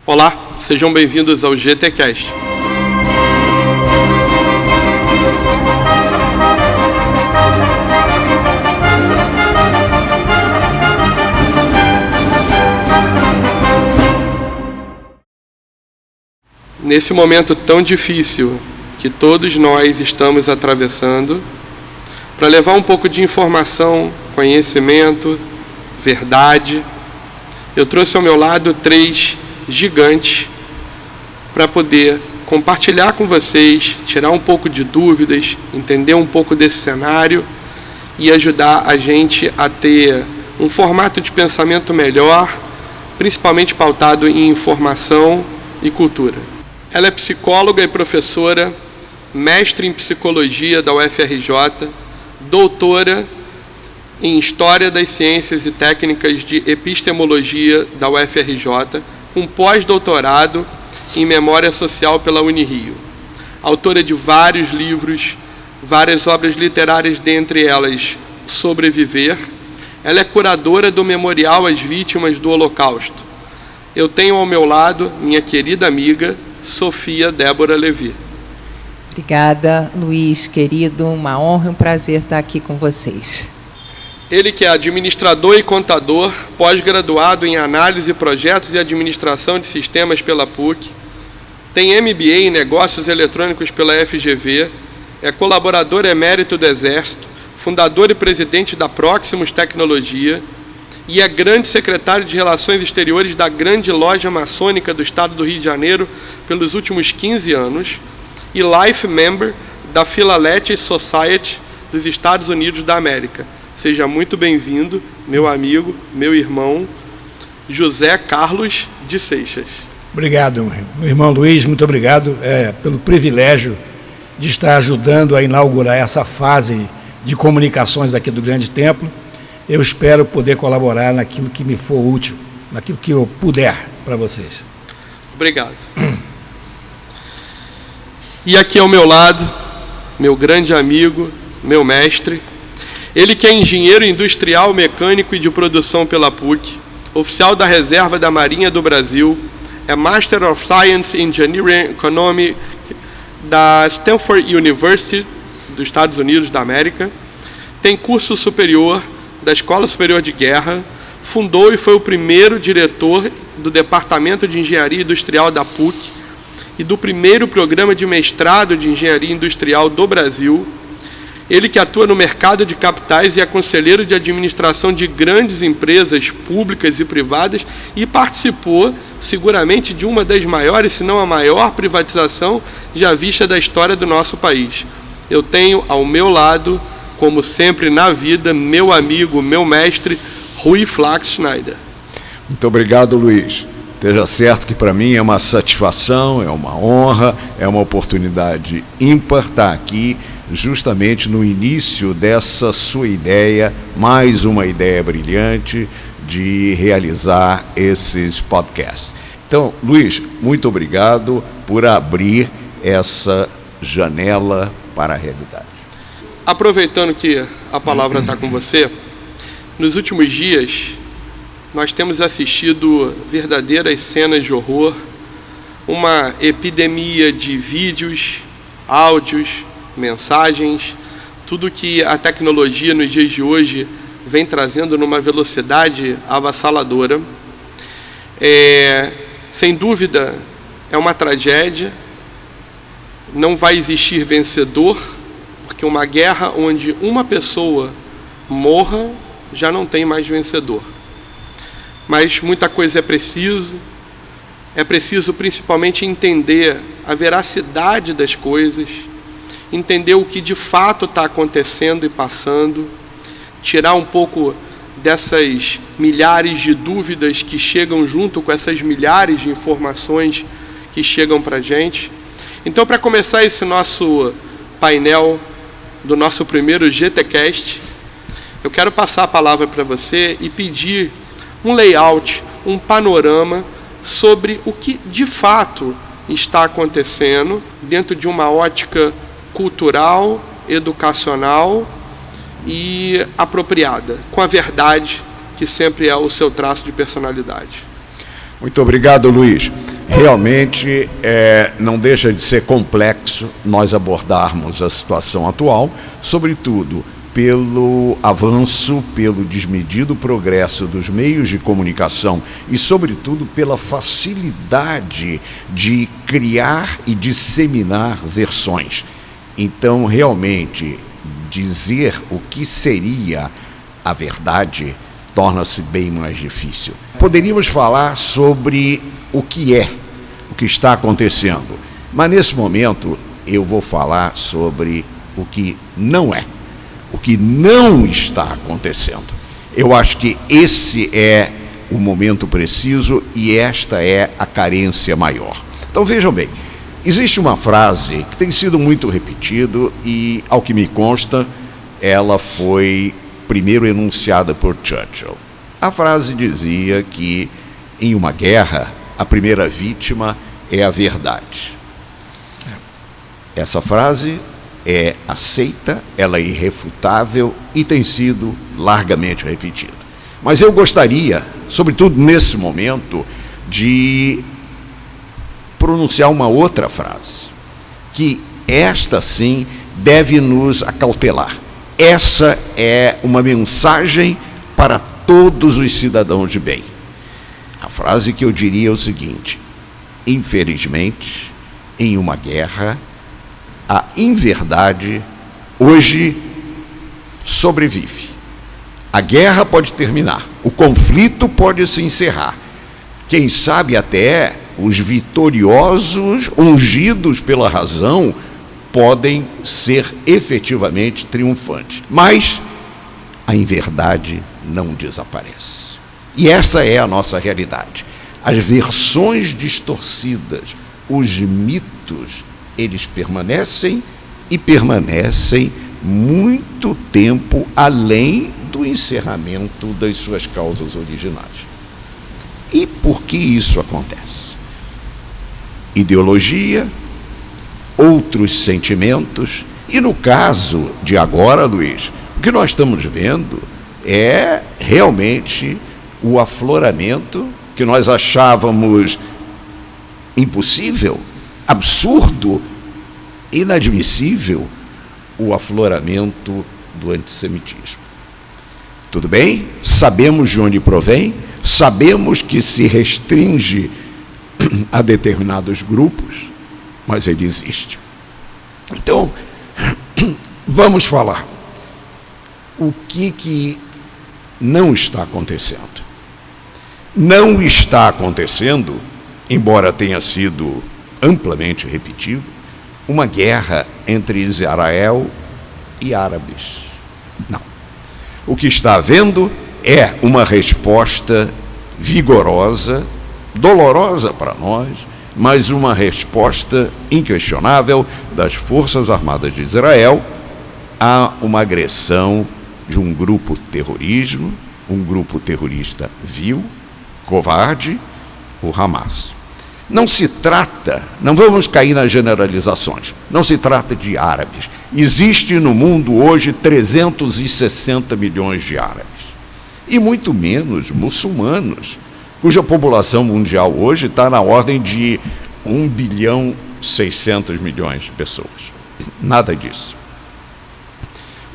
Olá, sejam bem-vindos ao GTcast. Nesse momento tão difícil que todos nós estamos atravessando, para levar um pouco de informação, conhecimento, verdade, eu trouxe ao meu lado 3 gigantes para poder compartilhar com vocês, tirar um pouco de dúvidas, entender um pouco desse cenário e ajudar a gente a ter um formato de pensamento melhor, principalmente pautado em informação e cultura. Ela é psicóloga e professora, mestre em psicologia da UFRJ, doutora em História das Ciências e Técnicas de Epistemologia da UFRJ, com pós-doutorado em Memória Social pela Unirio. Autora de vários livros, várias obras literárias, dentre elas Sobreviver. Ela é curadora do Memorial às Vítimas do Holocausto. Eu tenho ao meu lado minha querida amiga, Sofia Débora Levi. Obrigada, Luiz, querido. Uma honra e um prazer estar aqui com vocês. Ele que é administrador e contador, pós-graduado em análise, projetos e administração de sistemas pela PUC, tem MBA em negócios eletrônicos pela FGV, é colaborador emérito do Exército, fundador e presidente da Proximus Tecnologia e é grande secretário de Relações Exteriores da grande loja maçônica do estado do Rio de Janeiro pelos últimos 15 anos e Life Member da Philatelic Society dos Estados Unidos da América. Seja muito bem-vindo, meu amigo, meu irmão, José Carlos de Seixas. Obrigado, meu irmão Luiz, muito obrigado pelo privilégio de estar ajudando a inaugurar essa fase de comunicações aqui do Grande Templo. Eu espero poder colaborar naquilo que me for útil, naquilo que eu puder para vocês. Obrigado. E aqui ao meu lado, meu grande amigo, meu mestre, ele que é engenheiro industrial, mecânico e de produção pela PUC, oficial da Reserva da Marinha do Brasil, é Master of Science in Engineering Economy da Stanford University, dos Estados Unidos da América, tem curso superior da Escola Superior de Guerra, fundou e foi o primeiro diretor do Departamento de Engenharia Industrial da PUC e do primeiro programa de mestrado de Engenharia Industrial do Brasil. Ele que atua no mercado de capitais e é conselheiro de administração de grandes empresas públicas e privadas e participou, seguramente, de uma das maiores, se não a maior privatização já vista da história do nosso país. Eu tenho ao meu lado, como sempre na vida, meu amigo, meu mestre, Rui Flax Schneider. Muito obrigado, Luiz. Esteja certo que para mim é uma satisfação, é uma honra, é uma oportunidade ímpar estar aqui justamente no início dessa sua ideia, mais uma ideia brilhante de realizar esses podcasts. Então, Luiz, muito obrigado por abrir essa janela para a realidade. Aproveitando que a palavra está com você, nos últimos dias nós temos assistido verdadeiras cenas de horror, uma epidemia de vídeos, áudios, mensagens, tudo que a tecnologia nos dias de hoje vem trazendo numa velocidade avassaladora. Sem dúvida, é uma tragédia, não vai existir vencedor, porque uma guerra onde uma pessoa morra já não tem mais vencedor. Mas muita coisa é preciso principalmente entender a veracidade das coisas, entender o que de fato está acontecendo e passando, tirar um pouco dessas milhares de dúvidas que chegam junto com essas milhares de informações que chegam para a gente. Então, para começar esse nosso painel do nosso primeiro GTcast, eu quero passar a palavra para você e pedir um layout, um panorama sobre o que de fato está acontecendo dentro de uma ótica cultural, educacional e apropriada, com a verdade, que sempre é o seu traço de personalidade. Muito obrigado, Luiz. realmente não deixa de ser complexo nós abordarmos a situação atual, sobretudo pelo avanço, pelo desmedido progresso dos meios de comunicação e, sobretudo, pela facilidade de criar e disseminar versões. Então, realmente, dizer o que seria a verdade torna-se bem mais difícil. Poderíamos falar sobre o que está acontecendo, mas nesse momento eu vou falar sobre o que não é. O que não está acontecendo. Eu acho que esse é o momento preciso e esta é a carência maior. Então vejam bem, existe uma frase que tem sido muito repetida e, ao que me consta, ela foi primeiro enunciada por Churchill. A frase dizia que, em uma guerra, a primeira vítima é a verdade. Essa frase é aceita, ela é irrefutável e tem sido largamente repetida. Mas eu gostaria, sobretudo nesse momento, de pronunciar uma outra frase, que esta sim deve nos acautelar. Essa é uma mensagem para todos os cidadãos de bem. A frase que eu diria é o seguinte: infelizmente, em uma guerra, a inverdade hoje sobrevive. A guerra pode terminar, o conflito pode se encerrar. Quem sabe até os vitoriosos, ungidos pela razão, podem ser efetivamente triunfantes. Mas a inverdade não desaparece. E essa é a nossa realidade. As versões distorcidas, os mitos, eles permanecem e permanecem muito tempo além do encerramento das suas causas originais. E por que isso acontece? Ideologia, outros sentimentos, e no caso de agora, Luiz, o que nós estamos vendo é realmente o afloramento que nós achávamos impossível, absurdo, inadmissível, o afloramento do antissemitismo. Tudo bem? Sabemos de onde provém, sabemos que se restringe a determinados grupos, mas ele existe. Então, vamos falar o que não está acontecendo. Não está acontecendo, embora tenha sido amplamente repetido, uma guerra entre Israel e árabes. Não. O que está havendo é uma resposta vigorosa, dolorosa para nós, mas uma resposta inquestionável das Forças Armadas de Israel a uma agressão de um grupo terrorista vil, covarde, o Hamas. Não se trata, não vamos cair nas generalizações, não se trata de árabes. Existe no mundo hoje 360 milhões de árabes, e muito menos muçulmanos, cuja população mundial hoje está na ordem de 1,6 bilhão de pessoas. Nada disso.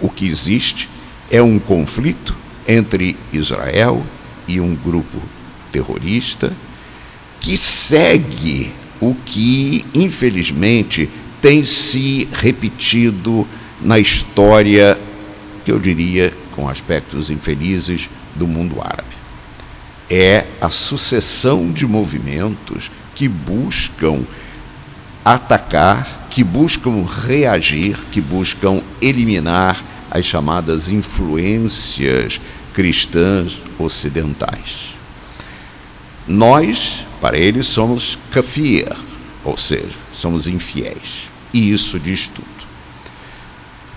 O que existe é um conflito entre Israel e um grupo terrorista que segue o que, infelizmente, tem se repetido na história, que eu diria, com aspectos infelizes, do mundo árabe. É a sucessão de movimentos que buscam atacar, que buscam reagir, que buscam eliminar as chamadas influências cristãs ocidentais. Nós, para eles, somos kafir, ou seja, somos infiéis. E isso diz tudo.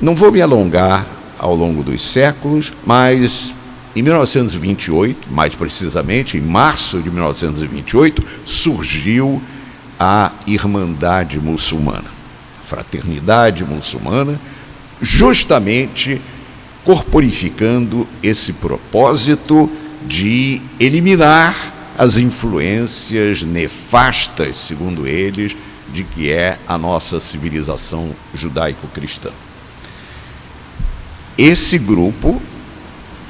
Não vou me alongar ao longo dos séculos, mas em 1928, mais precisamente, em março de 1928, surgiu a Irmandade Muçulmana, a Fraternidade Muçulmana, justamente corporificando esse propósito de eliminar as influências nefastas, segundo eles, de que é a nossa civilização judaico-cristã. Esse grupo,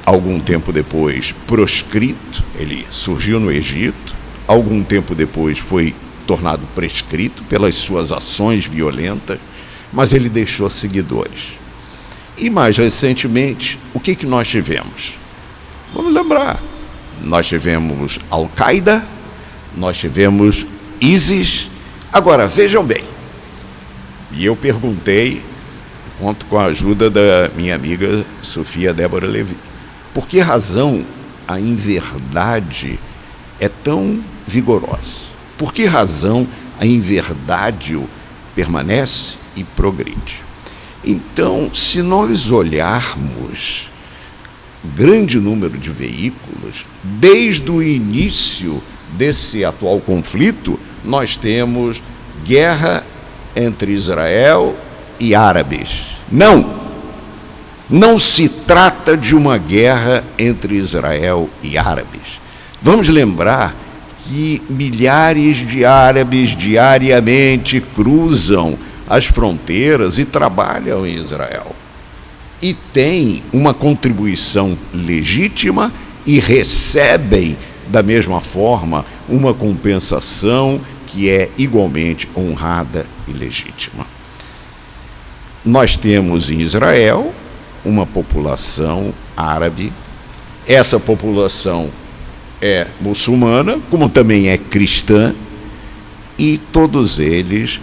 algum tempo depois, proscrito, ele surgiu no Egito, algum tempo depois foi tornado prescrito pelas suas ações violentas, mas ele deixou seguidores. E mais recentemente, o que nós tivemos? Vamos lembrar, nós tivemos Al-Qaeda, nós tivemos ISIS. Agora, vejam bem, e eu perguntei, conto com a ajuda da minha amiga Sofia Débora Levi, por que razão a inverdade é tão vigorosa? Por que razão a inverdade permanece e progride? Então, se nós olharmos grande número de veículos, desde o início desse atual conflito, nós temos guerra entre Israel e árabes. Não se trata de uma guerra entre Israel e árabes. Vamos lembrar que milhares de árabes diariamente cruzam as fronteiras e trabalham em Israel. E têm uma contribuição legítima e recebem, da mesma forma, uma compensação que é igualmente honrada e legítima. Nós temos em Israel uma população árabe. Essa população é muçulmana, como também é cristã, e todos eles,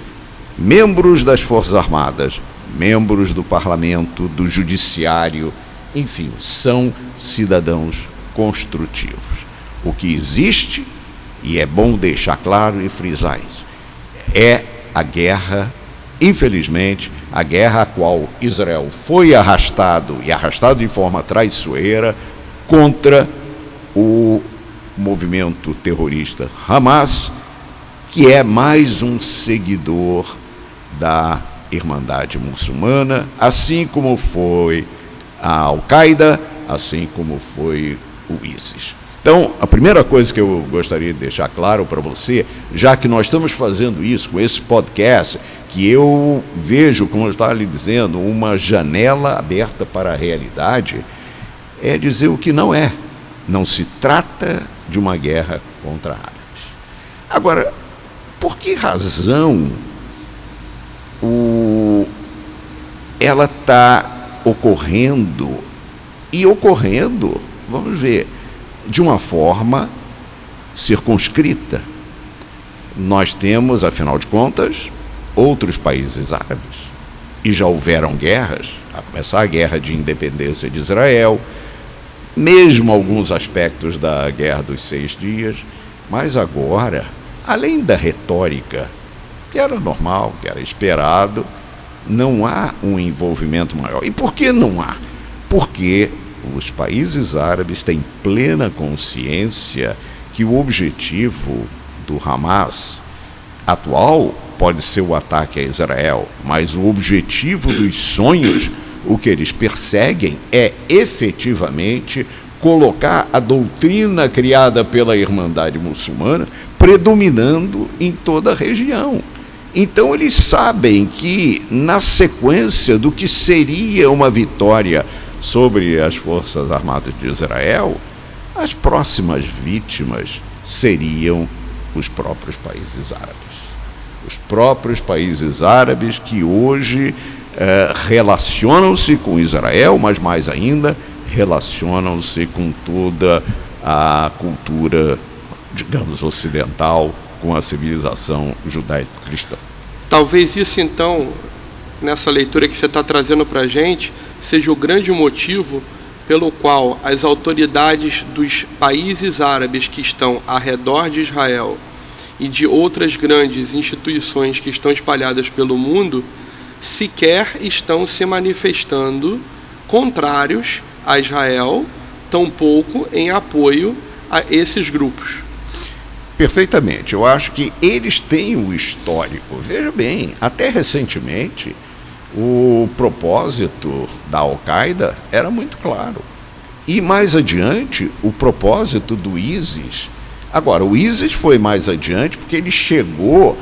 membros das Forças Armadas, membros do Parlamento, do Judiciário, enfim, são cidadãos construtivos. O que existe, e é bom deixar claro e frisar isso, é a guerra, infelizmente, a guerra a qual Israel foi arrastado, e arrastado de forma traiçoeira, contra o movimento terrorista Hamas, que é mais um seguidor da Irmandade Muçulmana, assim como foi a Al-Qaeda, assim como foi o ISIS. Então, a primeira coisa que eu gostaria de deixar claro para você, já que nós estamos fazendo isso com esse podcast, que eu vejo, como eu estava lhe dizendo, uma janela aberta para a realidade, é dizer o que não é. Não se trata de uma guerra contra árabes. Agora, por que razão ela está ocorrendo? E ocorrendo, vamos ver, de uma forma circunscrita. Nós temos, afinal de contas, outros países árabes, e já houveram guerras, a começar a guerra de independência de Israel, mesmo alguns aspectos da Guerra dos 6 Dias, mas agora, além da retórica, que era normal, que era esperado, não há um envolvimento maior. E por que não há? Porque os países árabes têm plena consciência que o objetivo do Hamas atual pode ser o ataque a Israel, mas o objetivo dos sonhos, o que eles perseguem, é efetivamente colocar a doutrina criada pela Irmandade Muçulmana predominando em toda a região. Então eles sabem que, na sequência do que seria uma vitória sobre as Forças Armadas de Israel, as próximas vítimas seriam os próprios países árabes. Os próprios países árabes que hoje relacionam-se com Israel, mas mais ainda, relacionam-se com toda a cultura, digamos, ocidental, com a civilização judaico-cristã. Talvez isso, então, nessa leitura que você está trazendo para a gente, seja o grande motivo pelo qual as autoridades dos países árabes que estão ao redor de Israel e de outras grandes instituições que estão espalhadas pelo mundo sequer estão se manifestando contrários a Israel, tampouco em apoio a esses grupos. Perfeitamente. Eu acho que eles têm o histórico. Veja bem, até recentemente, o propósito da Al-Qaeda era muito claro. E mais adiante, o propósito do ISIS, Agora, o ISIS foi mais adiante porque ele chegou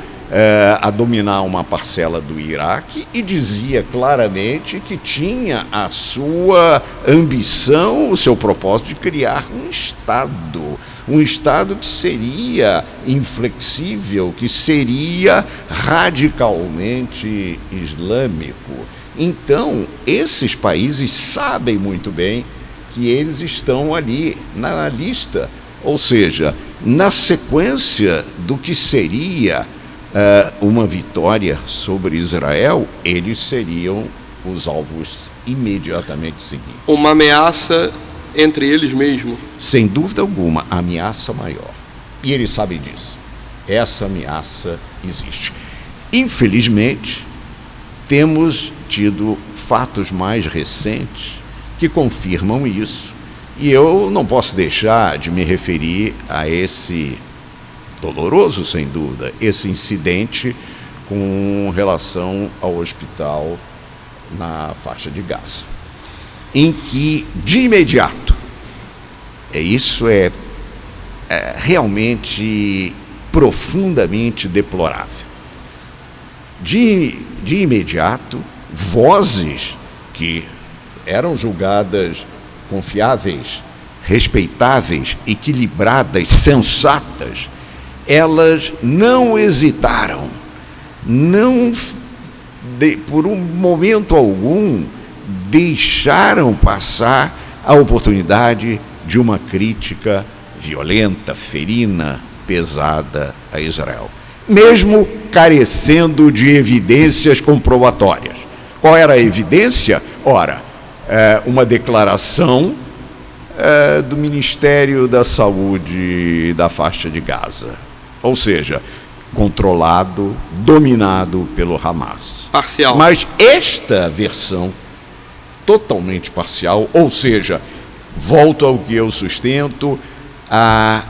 a dominar uma parcela do Iraque e dizia claramente que tinha a sua ambição, o seu propósito de criar um Estado que seria inflexível, que seria radicalmente islâmico. Então, esses países sabem muito bem que eles estão ali na lista, ou seja, na sequência do que seria uma vitória sobre Israel, eles seriam os alvos imediatamente seguintes. Uma ameaça entre eles mesmo. Sem dúvida alguma, a ameaça maior. E eles sabem disso. Essa ameaça existe. Infelizmente, temos tido fatos mais recentes que confirmam isso. E eu não posso deixar de me referir a esse doloroso, sem dúvida, esse incidente com relação ao hospital na faixa de Gaza, em que, de imediato, isso é realmente profundamente deplorável. De imediato, vozes que eram julgadas confiáveis, respeitáveis, equilibradas, sensatas, elas não hesitaram, por um momento algum, deixaram passar a oportunidade de uma crítica violenta, ferina, pesada a Israel, mesmo carecendo de evidências comprobatórias. Qual era a evidência? Ora, uma declaração do Ministério da Saúde da faixa de Gaza, ou seja, controlado, dominado pelo Hamas. Parcial. Mas esta versão totalmente parcial, ou seja, volto ao que eu sustento, a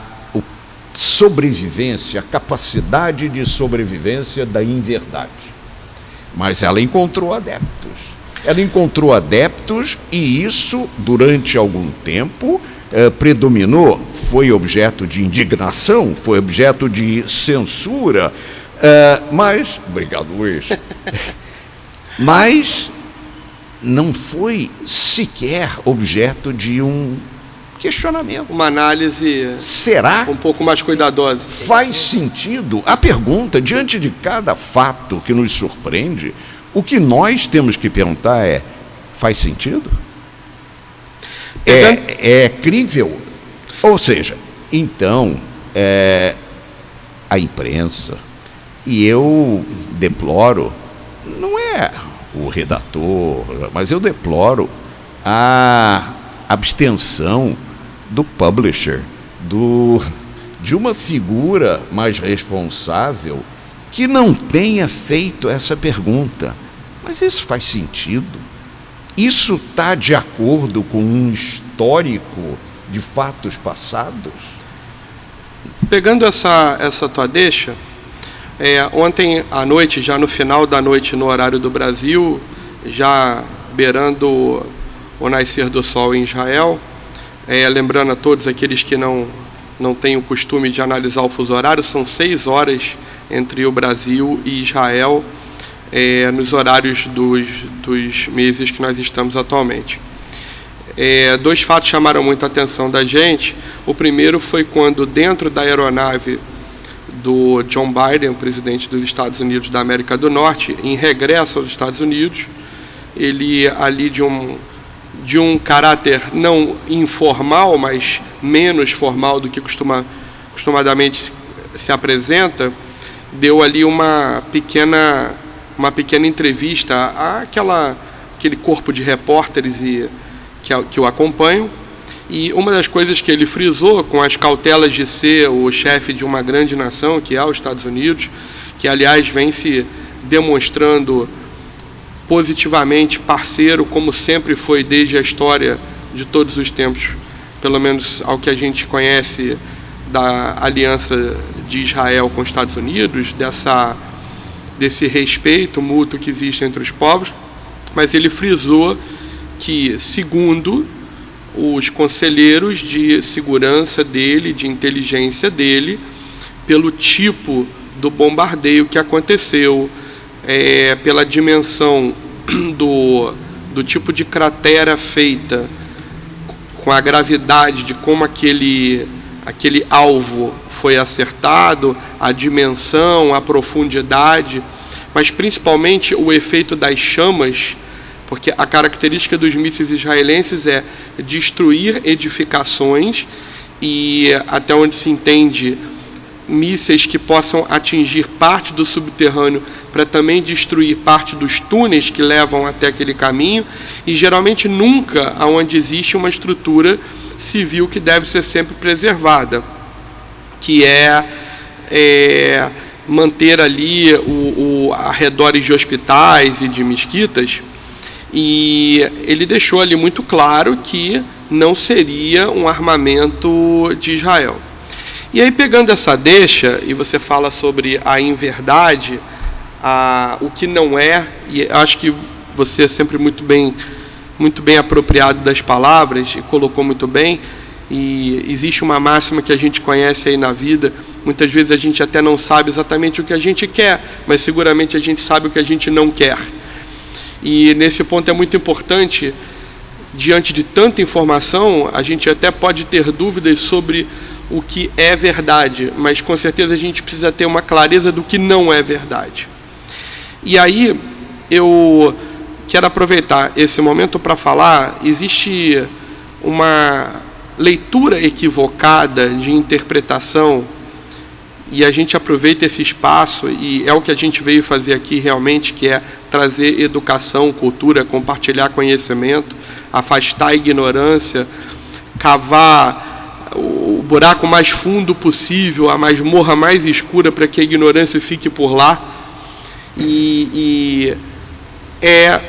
sobrevivência, a capacidade de sobrevivência da inverdade. Mas ela encontrou adeptos. Ela encontrou adeptos e isso, durante algum tempo, predominou, foi objeto de indignação, foi objeto de censura, mas, obrigado, Luiz, mas não foi sequer objeto de um questionamento. Uma análise Será? Um pouco mais cuidadosa. Faz sentido? A pergunta, diante de cada fato que nos surpreende, o que nós temos que perguntar é: faz sentido? É crível? Ou seja, então, a imprensa, e eu deploro, não é o redator, mas eu deploro a abstenção do publisher, de uma figura mais responsável que não tenha feito essa pergunta. Mas isso faz sentido? Isso está de acordo com um histórico de fatos passados? Pegando essa tua deixa, ontem à noite, já no final da noite no horário do Brasil, já beirando o nascer do sol em Israel, lembrando a todos aqueles que não têm o costume de analisar o fuso horário, são 6 horas entre o Brasil e Israel, nos horários dos meses que nós estamos atualmente. 2 fatos chamaram muita atenção da gente. O primeiro foi quando, dentro da aeronave do John Biden, o presidente dos Estados Unidos da América do Norte, em regresso aos Estados Unidos, ele ali de um caráter não informal, mas menos formal do que costumadamente se apresenta, deu ali uma pequena entrevista àquele corpo de repórteres que o acompanham, e uma das coisas que ele frisou, com as cautelas de ser o chefe de uma grande nação, que é os Estados Unidos, que aliás vem se demonstrando positivamente parceiro, como sempre foi desde a história de todos os tempos, pelo menos ao que a gente conhece da aliança de Israel com os Estados Unidos, desse respeito mútuo que existe entre os povos, mas ele frisou que, segundo os conselheiros de segurança dele, de inteligência dele, pelo tipo do bombardeio que aconteceu, pela dimensão do tipo de cratera feita, com a gravidade de como aquele alvo foi acertado, a dimensão, a profundidade, mas principalmente o efeito das chamas, porque a característica dos mísseis israelenses é destruir edificações e, até onde se entende, mísseis que possam atingir parte do subterrâneo para também destruir parte dos túneis que levam até aquele caminho, e geralmente nunca aonde existe uma estrutura civil que deve ser sempre preservada, que é manter ali arredores de hospitais e de mesquitas. E ele deixou ali muito claro que não seria um armamento de Israel. E aí, pegando essa deixa, e você fala sobre a inverdade, o que não é, e acho que você é sempre muito bem apropriado das palavras, e colocou muito bem, e existe uma máxima que a gente conhece aí na vida, muitas vezes a gente até não sabe exatamente o que a gente quer, mas seguramente a gente sabe o que a gente não quer. E nesse ponto é muito importante, diante de tanta informação, a gente até pode ter dúvidas sobre o que é verdade, mas com certeza a gente precisa ter uma clareza do que não é verdade. E aí eu quero aproveitar esse momento para falar, existe uma leitura equivocada de interpretação, e a gente aproveita esse espaço, e é o que a gente veio fazer aqui realmente, que é trazer educação, cultura, compartilhar conhecimento, afastar a ignorância, cavar o buraco mais fundo possível, a masmorra mais escura, para que a ignorância fique por lá, e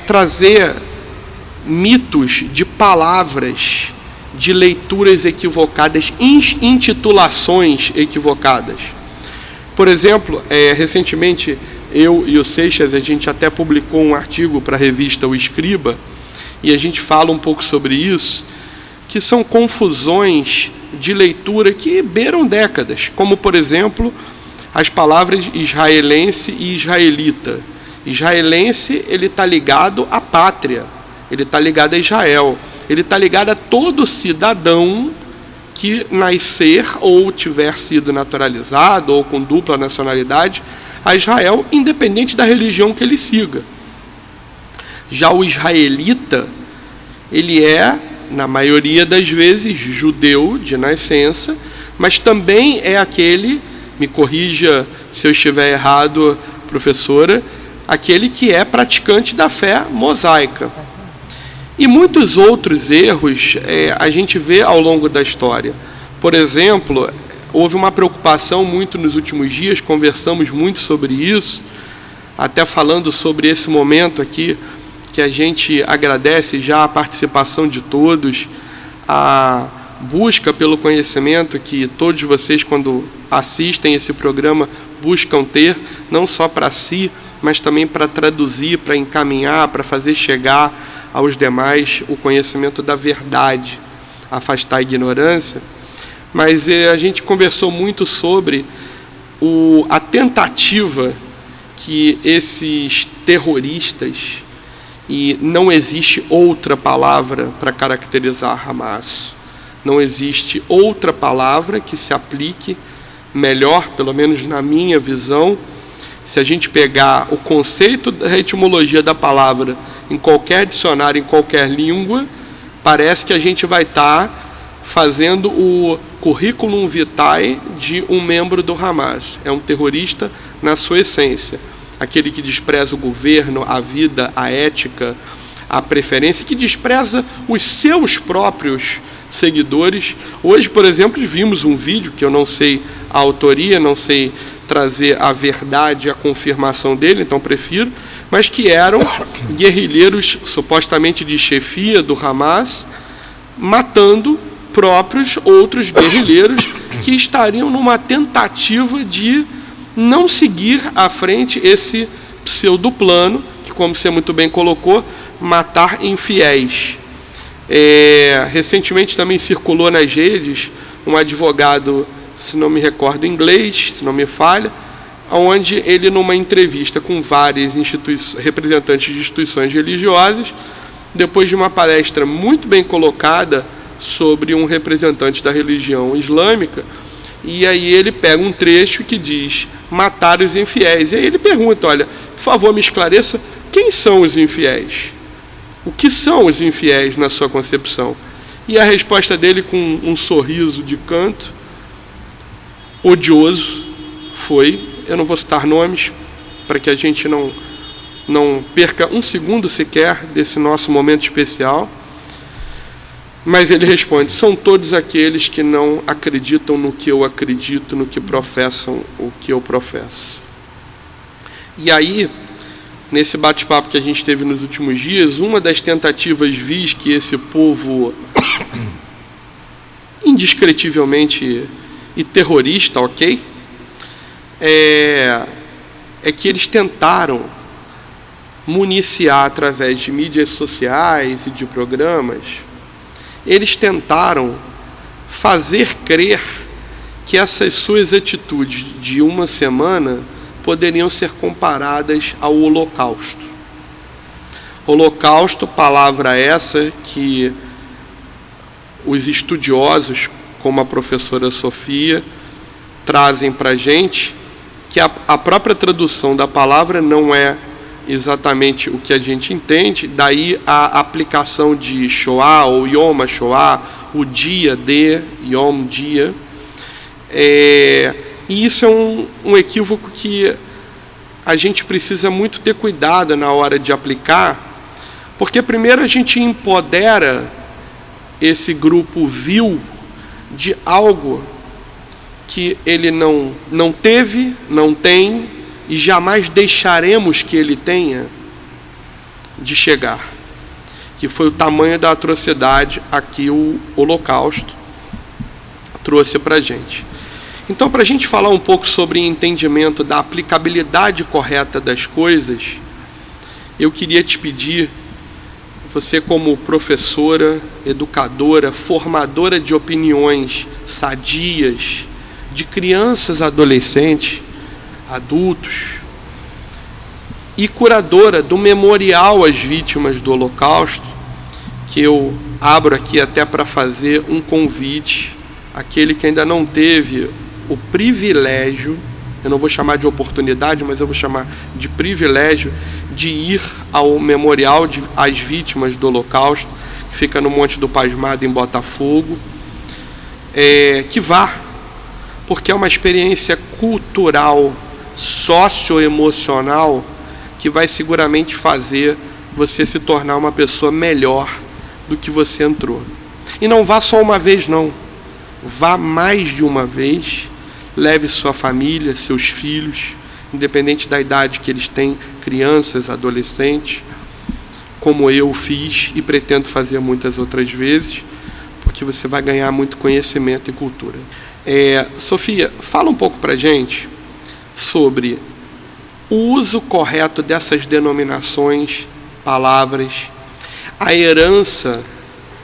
trazer mitos de palavras, de leituras equivocadas, intitulações equivocadas. Por exemplo, recentemente, eu e o Seixas, a gente até publicou um artigo para a revista O Escriba, e a gente fala um pouco sobre isso, que são confusões de leitura que beiram décadas, como, por exemplo, as palavras israelense e israelita. Israelense, ele está ligado à pátria, ele está ligado a Israel, ele está ligado a todo cidadão que nascer ou tiver sido naturalizado ou com dupla nacionalidade a Israel, independente da religião que ele siga. Já o israelita, ele é, na maioria das vezes, judeu de nascença, mas também é aquele, me corrija se eu estiver errado, professora, aquele que é praticante da fé mosaica. E muitos outros erros a gente vê ao longo da história. Por exemplo, houve uma preocupação muito nos últimos dias, conversamos muito sobre isso, até falando sobre esse momento aqui, que a gente agradece já a participação de todos, a busca pelo conhecimento que todos vocês, quando assistem esse programa, buscam ter, não só para si, mas também para traduzir, para encaminhar, para fazer chegar aos demais o conhecimento da verdade, afastar a ignorância. Mas a gente conversou muito sobre a tentativa que esses terroristas, e não existe outra palavra para caracterizar Hamas, não existe outra palavra que se aplique melhor, pelo menos na minha visão. Se a gente pegar o conceito da etimologia da palavra em qualquer dicionário, em qualquer língua, parece que a gente vai estar fazendo o currículum vitae de um membro do Hamas. É um terrorista na sua essência. Aquele que despreza o governo, a vida, a ética, a preferência, que despreza os seus próprios seguidores. Hoje, por exemplo, vimos um vídeo, que eu não sei a autoria, não sei trazer a verdade, a confirmação dele, então prefiro, mas que eram guerrilheiros supostamente de chefia do Hamas, matando próprios outros guerrilheiros que estariam numa tentativa de não seguir à frente esse pseudoplano, que, como você muito bem colocou, matar infiéis. Recentemente também circulou nas redes um advogado, se não me recordo em inglês, se não me falha, onde ele, numa entrevista com vários representantes de instituições religiosas, depois de uma palestra muito bem colocada sobre um representante da religião islâmica, e aí ele pega um trecho que diz: matar os infiéis. E aí ele pergunta: olha, por favor, me esclareça, quem são os infiéis? O que são os infiéis na sua concepção? E a resposta dele, com um sorriso de canto, odioso, foi, eu não vou citar nomes, para que a gente não perca um segundo sequer desse nosso momento especial, mas ele responde: são todos aqueles que não acreditam no que eu acredito, no que professam o que eu professo. E aí, nesse bate-papo que a gente teve nos últimos dias, uma das tentativas vis que esse povo indescritivelmente e terrorista, ok? É que eles tentaram municiar através de mídias sociais e de programas, eles tentaram fazer crer que essas suas atitudes de uma semana poderiam ser comparadas ao Holocausto. Holocausto, palavra essa que os estudiosos, como a professora Sofia, trazem para a gente, que a própria tradução da palavra não é exatamente o que a gente entende, daí a aplicação de Shoah ou Yom HaShoah, o dia de Yom, dia. E isso é um equívoco que a gente precisa muito ter cuidado na hora de aplicar, porque primeiro a gente empodera esse grupo vil de algo que ele não teve, não tem e jamais deixaremos que ele tenha de chegar, que foi o tamanho da atrocidade a que o Holocausto trouxe para a gente. Então, para a gente falar um pouco sobre entendimento da aplicabilidade correta das coisas, eu queria te pedir, você como professora, educadora, formadora de opiniões sadias, de crianças, adolescentes, adultos, e curadora do Memorial às Vítimas do Holocausto, que eu abro aqui até para fazer um convite àquele que ainda não teve o privilégio, eu não vou chamar de oportunidade, mas eu vou chamar de privilégio, de ir ao Memorial às Vítimas do Holocausto, que fica no Monte do Pasmado, em Botafogo, que vá, porque é uma experiência cultural, socioemocional, que vai seguramente fazer você se tornar uma pessoa melhor do que você entrou. E não vá só uma vez, não. Vá mais de uma vez, leve sua família, seus filhos, independente da idade que eles têm, crianças, adolescentes, como eu fiz e pretendo fazer muitas outras vezes, porque você vai ganhar muito conhecimento e cultura. Sofia, fala um pouco para a gente sobre o uso correto dessas denominações, palavras, a herança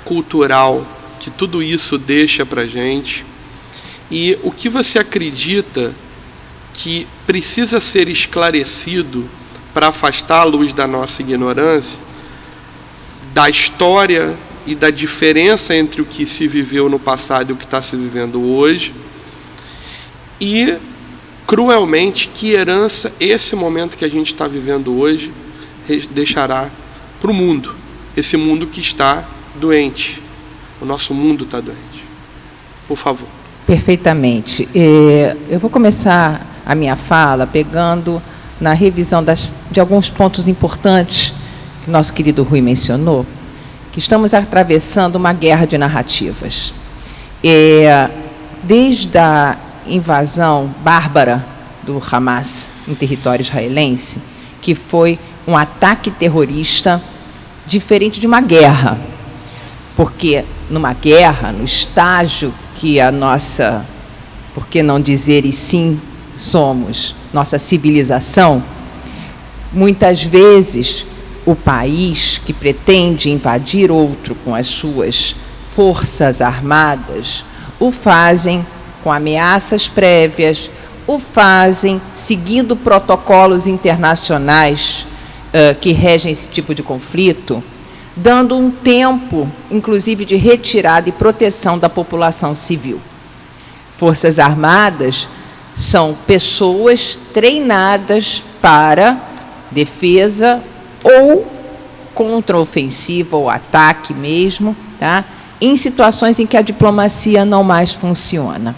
cultural que tudo isso deixa para a gente, e o que você acredita que precisa ser esclarecido para afastar a luz da nossa ignorância, da história e da diferença entre o que se viveu no passado e o que está se vivendo hoje, e cruelmente que herança esse momento que a gente está vivendo hoje deixará para o mundo, esse mundo que está doente. O nosso mundo está doente. Por favor. Perfeitamente. Eu vou começar a minha fala pegando na revisão de alguns pontos importantes que nosso querido Rui mencionou, que estamos atravessando uma guerra de narrativas. Desde a invasão bárbara do Hamas em território israelense, que foi um ataque terrorista diferente de uma guerra, porque numa guerra, no estágio que a nossa, por que não dizer e sim somos, nossa civilização, muitas vezes o país que pretende invadir outro com as suas forças armadas, o fazem com ameaças prévias, o fazem seguindo protocolos internacionais que regem esse tipo de conflito, dando um tempo, inclusive, de retirada e proteção da população civil. Forças Armadas são pessoas treinadas para defesa ou contraofensiva ou ataque mesmo, tá? Em situações em que a diplomacia não mais funciona.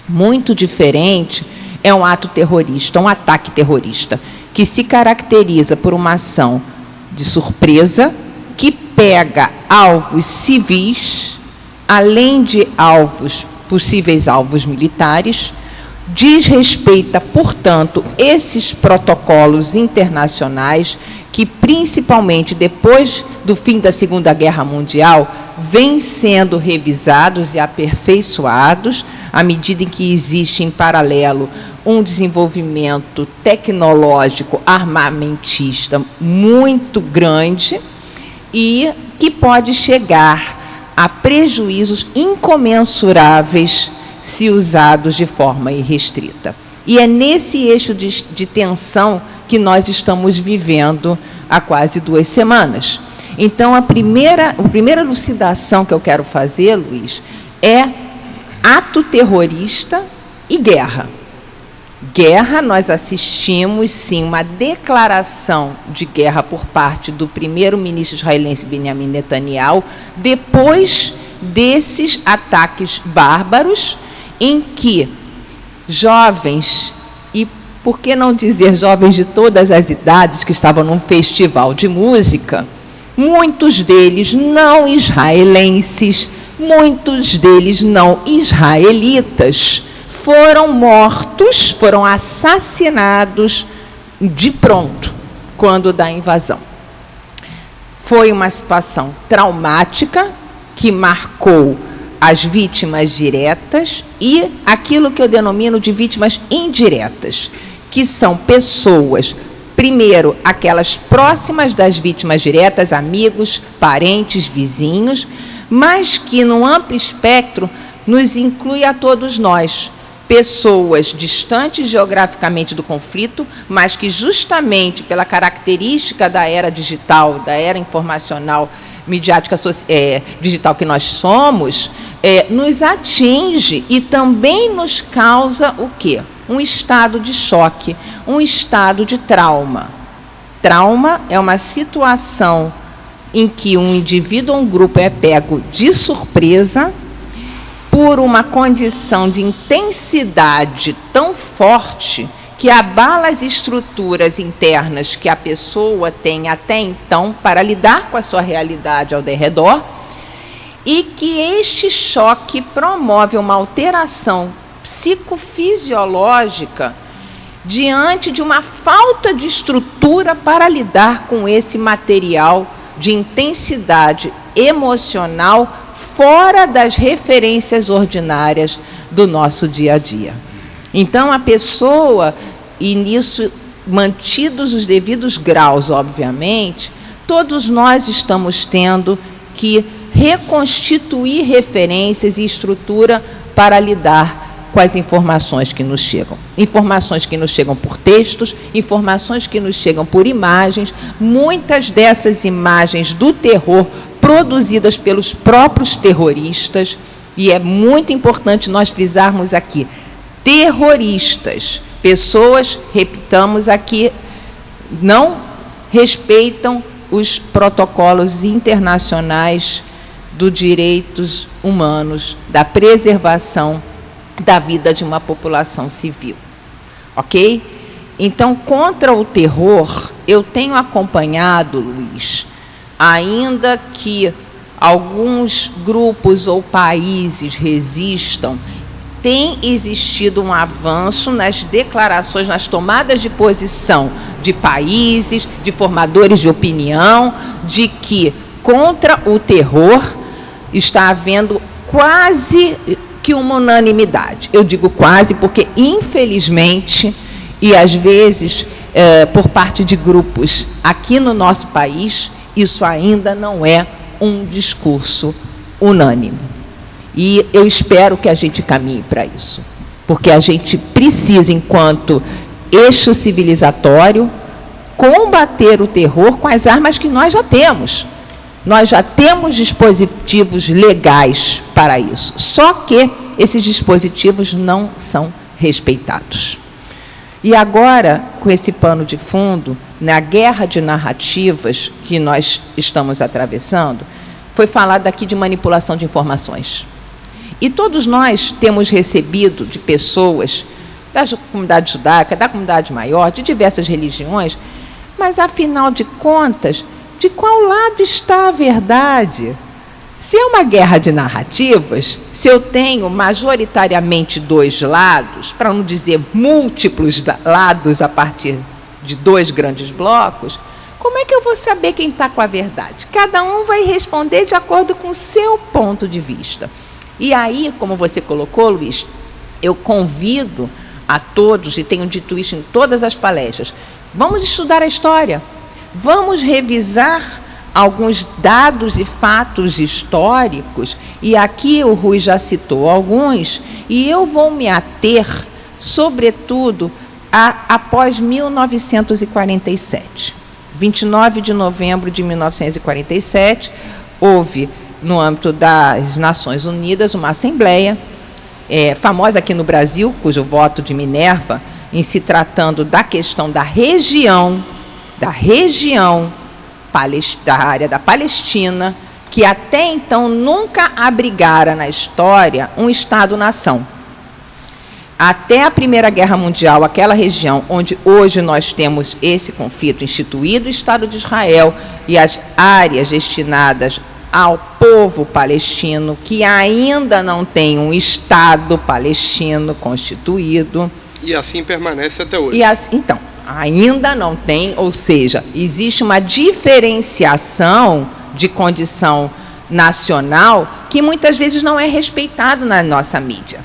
Muito diferente é um ato terrorista, um ataque terrorista, que se caracteriza por uma ação de surpresa, que pega alvos civis, além de possíveis alvos militares, desrespeita, portanto, esses protocolos internacionais que, principalmente depois do fim da Segunda Guerra Mundial, vêm sendo revisados e aperfeiçoados à medida em que existe, em paralelo, um desenvolvimento tecnológico armamentista muito grande e que pode chegar a prejuízos incomensuráveis se usados de forma irrestrita. E é nesse eixo de tensão que nós estamos vivendo há quase 2 semanas. Então, a primeira elucidação que eu quero fazer, Luiz, é ato terrorista e guerra. Guerra, nós assistimos, sim, uma declaração de guerra por parte do primeiro-ministro israelense Benjamin Netanyahu, depois desses ataques bárbaros, em que jovens, e por que não dizer jovens de todas as idades, que estavam num festival de música, muitos deles não israelenses, muitos deles não israelitas, foram mortos, foram assassinados de pronto, quando da invasão. Foi uma situação traumática que marcou as vítimas diretas e aquilo que eu denomino de vítimas indiretas, que são pessoas, primeiro, aquelas próximas das vítimas diretas, amigos, parentes, vizinhos, mas que, num amplo espectro, nos inclui a todos nós, pessoas distantes geograficamente do conflito, mas que, justamente pela característica da era digital, da era informacional, midiática digital que nós somos, nos atinge e também nos causa o quê? Um estado de choque, um estado de trauma. Trauma é uma situação em que um indivíduo ou um grupo é pego de surpresa por uma condição de intensidade tão forte que abala as estruturas internas que a pessoa tem até então para lidar com a sua realidade ao derredor, e que este choque promove uma alteração psicofisiológica diante de uma falta de estrutura para lidar com esse material de intensidade emocional fora das referências ordinárias do nosso dia a dia. Então, a pessoa, e nisso mantidos os devidos graus, obviamente, todos nós estamos tendo que reconstituir referências e estrutura para lidar com as informações que nos chegam. Informações que nos chegam por textos, informações que nos chegam por imagens, muitas dessas imagens do terror produzidas pelos próprios terroristas, e é muito importante nós frisarmos aqui, terroristas, pessoas, repitamos aqui, não respeitam os protocolos internacionais dos direitos humanos, da preservação da vida de uma população civil. Ok? Então, contra o terror, eu tenho acompanhado, Luiz, ainda que alguns grupos ou países resistam, tem existido um avanço nas declarações, nas tomadas de posição de países, de formadores de opinião, de que contra o terror está havendo quase que uma unanimidade. Eu digo quase porque, infelizmente, e às vezes por parte de grupos aqui no nosso país, isso ainda não é um discurso unânime. E eu espero que a gente caminhe para isso, porque a gente precisa, enquanto eixo civilizatório, combater o terror com as armas que nós já temos. Nós já temos dispositivos legais para isso, só que esses dispositivos não são respeitados. E agora, com esse pano de fundo, na guerra de narrativas que nós estamos atravessando, foi falado aqui de manipulação de informações. E todos nós temos recebido de pessoas da comunidade judaica, da comunidade maior, de diversas religiões, mas, afinal de contas, de qual lado está a verdade? Se é uma guerra de narrativas, se eu tenho majoritariamente dois lados, para não dizer múltiplos lados a partir de dois grandes blocos, como é que eu vou saber quem está com a verdade? Cada um vai responder de acordo com o seu ponto de vista. E aí, como você colocou, Luiz, eu convido a todos, e tenho dito isso em todas as palestras, vamos estudar a história, vamos revisar alguns dados e fatos históricos, e aqui o Rui já citou alguns, e eu vou me ater, sobretudo, após 1947. 29 de novembro de 1947, houve, no âmbito das Nações Unidas, uma assembleia, famosa aqui no Brasil, cujo voto de Minerva, em se tratando da questão da região da área da Palestina, que até então nunca abrigara na história um Estado-nação. Até a Primeira Guerra Mundial, aquela região onde hoje nós temos esse conflito instituído, o Estado de Israel e as áreas destinadas ao povo palestino, que ainda não tem um Estado palestino constituído. E assim permanece até hoje. Então, ainda não tem, ou seja, existe uma diferenciação de condição nacional que muitas vezes não é respeitado na nossa mídia.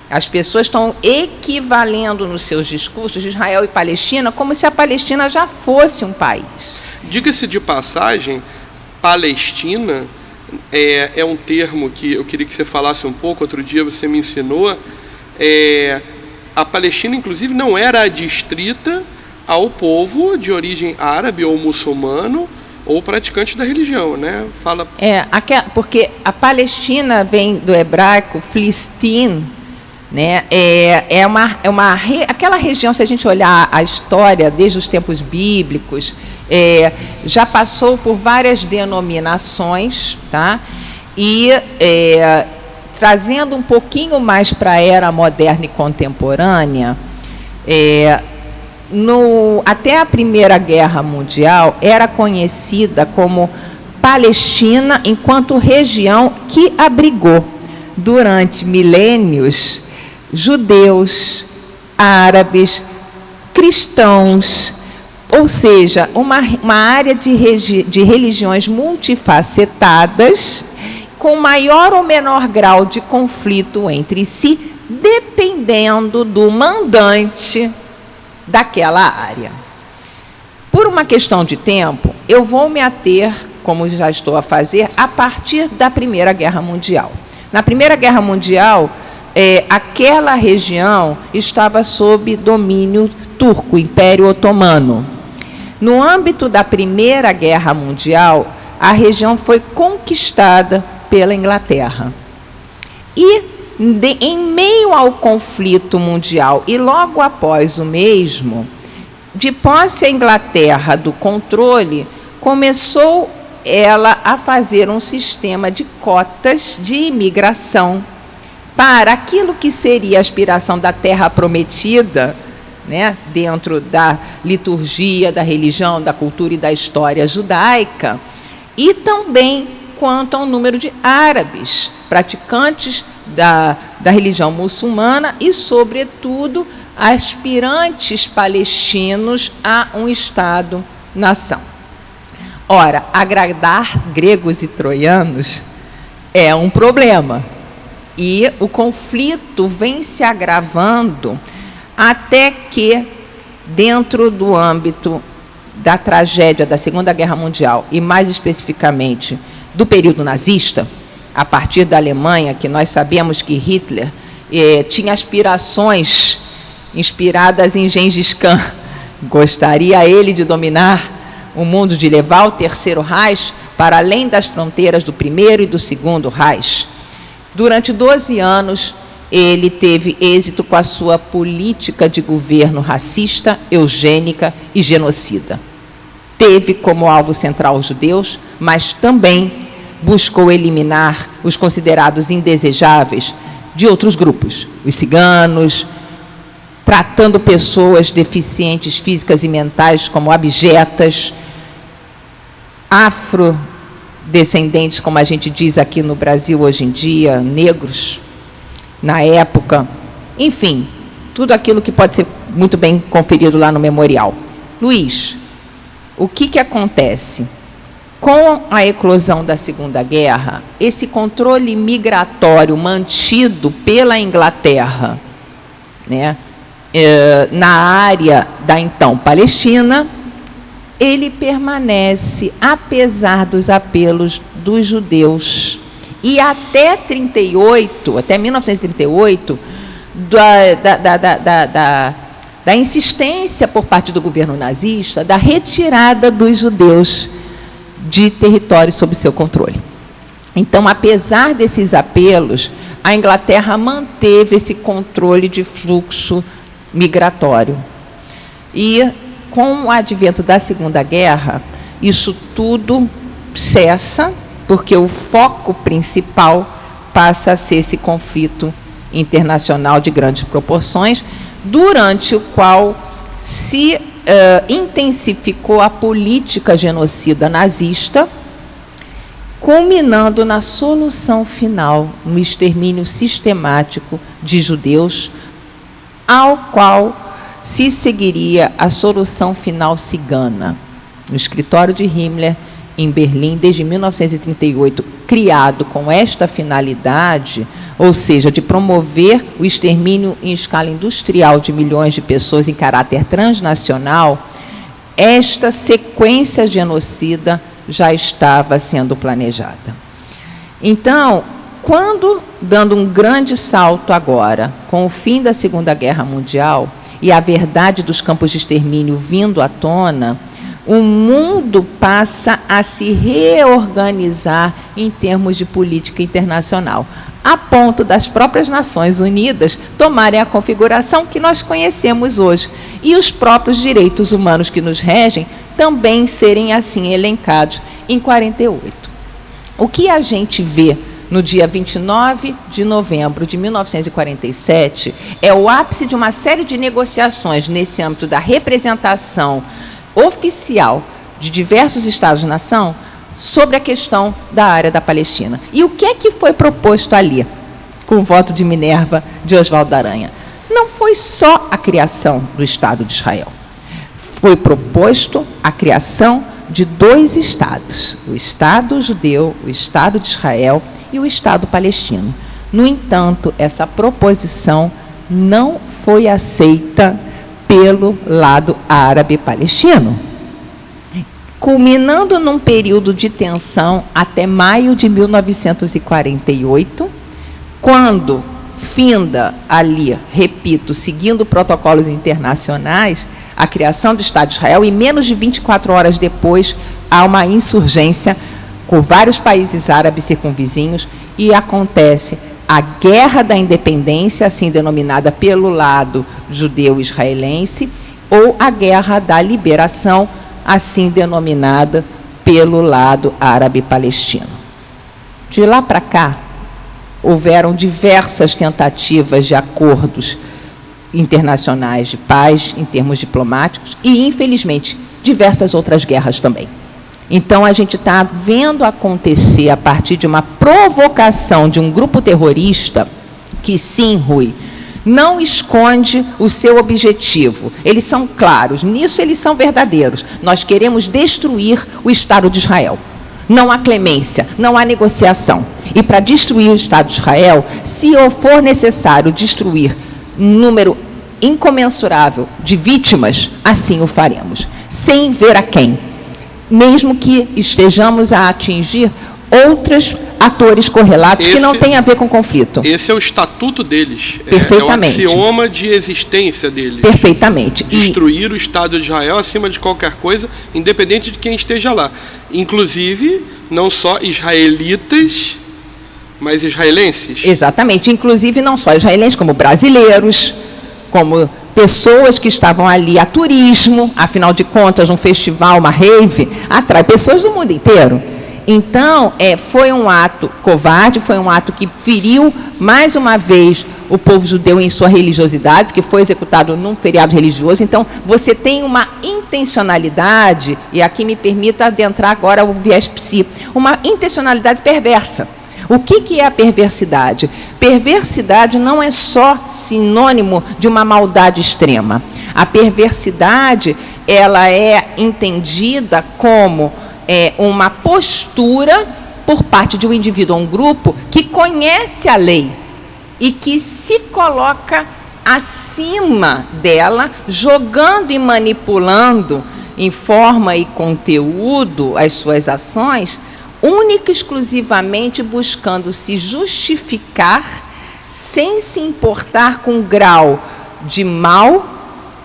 As pessoas estão equivalendo nos seus discursos de Israel e Palestina como se a Palestina já fosse um país. Diga-se de passagem, Palestina é um termo que eu queria que você falasse um pouco, outro dia você me ensinou. A Palestina, inclusive, não era adstrita ao povo de origem árabe ou muçulmano ou praticante da religião, né? Fala. Porque a Palestina vem do hebraico Filistim, né? Aquela região, se a gente olhar a história desde os tempos bíblicos, já passou por várias denominações, tá? E trazendo um pouquinho mais para a era moderna e contemporânea, até a Primeira Guerra Mundial era conhecida como Palestina enquanto região que abrigou durante milênios judeus, árabes, cristãos, ou seja, uma área de religiões multifacetadas, com maior ou menor grau de conflito entre si, dependendo do mandante daquela área. Por uma questão de tempo, eu vou me ater, como já estou a fazer, a partir da Primeira Guerra Mundial. Na Primeira Guerra Mundial, aquela região estava sob domínio turco, Império Otomano. No âmbito da Primeira Guerra Mundial, a região foi conquistada pela Inglaterra. E, em meio ao conflito mundial e logo após o mesmo, de posse a Inglaterra do controle, começou ela a fazer um sistema de cotas de imigração para aquilo que seria a aspiração da Terra Prometida, né, dentro da liturgia, da religião, da cultura e da história judaica, e também quanto ao número de árabes, praticantes da religião muçulmana e, sobretudo, aspirantes palestinos a um Estado-nação. Ora, agradar gregos e troianos é um problema. E o conflito vem se agravando até que, dentro do âmbito da tragédia da Segunda Guerra Mundial, e mais especificamente do período nazista, a partir da Alemanha, que nós sabemos que Hitler tinha aspirações inspiradas em Gengis Khan. Gostaria ele de dominar o mundo, de levar o Terceiro Reich para além das fronteiras do Primeiro e do Segundo Reich. Durante 12 anos, ele teve êxito com a sua política de governo racista, eugênica e genocida. Teve como alvo central os judeus, mas também buscou eliminar os considerados indesejáveis de outros grupos, os ciganos, tratando pessoas deficientes físicas e mentais como abjetas, afrodescendentes, como a gente diz aqui no Brasil hoje em dia, negros, na época, enfim, tudo aquilo que pode ser muito bem conferido lá no memorial. Luiz, o que acontece? Com a eclosão da Segunda Guerra, esse controle migratório mantido pela Inglaterra, né, na área da então Palestina, ele permanece, apesar dos apelos dos judeus. E até 1938, da insistência por parte do governo nazista, da retirada dos judeus de territórios sob seu controle. Então, apesar desses apelos, a Inglaterra manteve esse controle de fluxo migratório. E, com o advento da Segunda Guerra, isso tudo cessa, porque o foco principal passa a ser esse conflito internacional de grandes proporções, durante o qual se intensificou a política genocida nazista, culminando na solução final, no extermínio sistemático de judeus, ao qual se seguiria a solução final cigana. No escritório de Himmler, em Berlim, desde 1938, criado com esta finalidade, ou seja, de promover o extermínio em escala industrial de milhões de pessoas em caráter transnacional, esta sequência genocida já estava sendo planejada. Então, quando, dando um grande salto agora, com o fim da Segunda Guerra Mundial e a verdade dos campos de extermínio vindo à tona, o mundo passa a se reorganizar em termos de política internacional, a ponto das próprias Nações Unidas tomarem a configuração que nós conhecemos hoje, e os próprios direitos humanos que nos regem também serem assim elencados em 48. O que a gente vê no dia 29 de novembro de 1947 é o ápice de uma série de negociações nesse âmbito da representação oficial de diversos Estados-nação sobre a questão da área da Palestina. E o que é que foi proposto ali, com o voto de Minerva de Oswaldo Aranha? Não foi só a criação do Estado de Israel. Foi proposto a criação de 2 estados, o Estado judeu, o Estado de Israel e o Estado palestino. No entanto, essa proposição não foi aceita pelo lado árabe palestino, culminando num período de tensão até maio de 1948, quando finda ali, repito, seguindo protocolos internacionais, a criação do Estado de Israel, e menos de 24 horas depois há uma insurgência com vários países árabes circunvizinhos e acontece a Guerra da Independência, assim denominada pelo lado judeu-israelense, ou a Guerra da Liberação, assim denominada pelo lado árabe-palestino. De lá para cá, houveram diversas tentativas de acordos internacionais de paz, em termos diplomáticos, e, infelizmente, diversas outras guerras também. Então, a gente está vendo acontecer, a partir de uma provocação de um grupo terrorista, que sim, Rui, não esconde o seu objetivo. Eles são claros, nisso eles são verdadeiros. Nós queremos destruir o Estado de Israel. Não há clemência, não há negociação. E para destruir o Estado de Israel, se for necessário destruir um número incomensurável de vítimas, assim o faremos, sem ver a quem, mesmo que estejamos a atingir outros atores correlatos que não têm a ver com conflito. Esse é o estatuto deles. Perfeitamente. É o axioma de existência deles. Perfeitamente. Destruir o Estado de Israel acima de qualquer coisa, independente de quem esteja lá. Inclusive, não só israelitas, mas israelenses. Exatamente. Inclusive, não só israelenses, como brasileiros, como pessoas que estavam ali a turismo. Afinal de contas, um festival, uma rave, atrai pessoas do mundo inteiro. Então, foi um ato covarde, foi um ato que feriu, mais uma vez, o povo judeu em sua religiosidade, que foi executado num feriado religioso. Então, você tem uma intencionalidade, e aqui me permita adentrar agora o viés psi, uma intencionalidade perversa. O que é a perversidade? Perversidade não é só sinônimo de uma maldade extrema. A perversidade, ela é entendida como uma postura por parte de um indivíduo ou um grupo que conhece a lei e que se coloca acima dela, jogando e manipulando em forma e conteúdo as suas ações, única e exclusivamente buscando se justificar sem se importar com o grau de mal,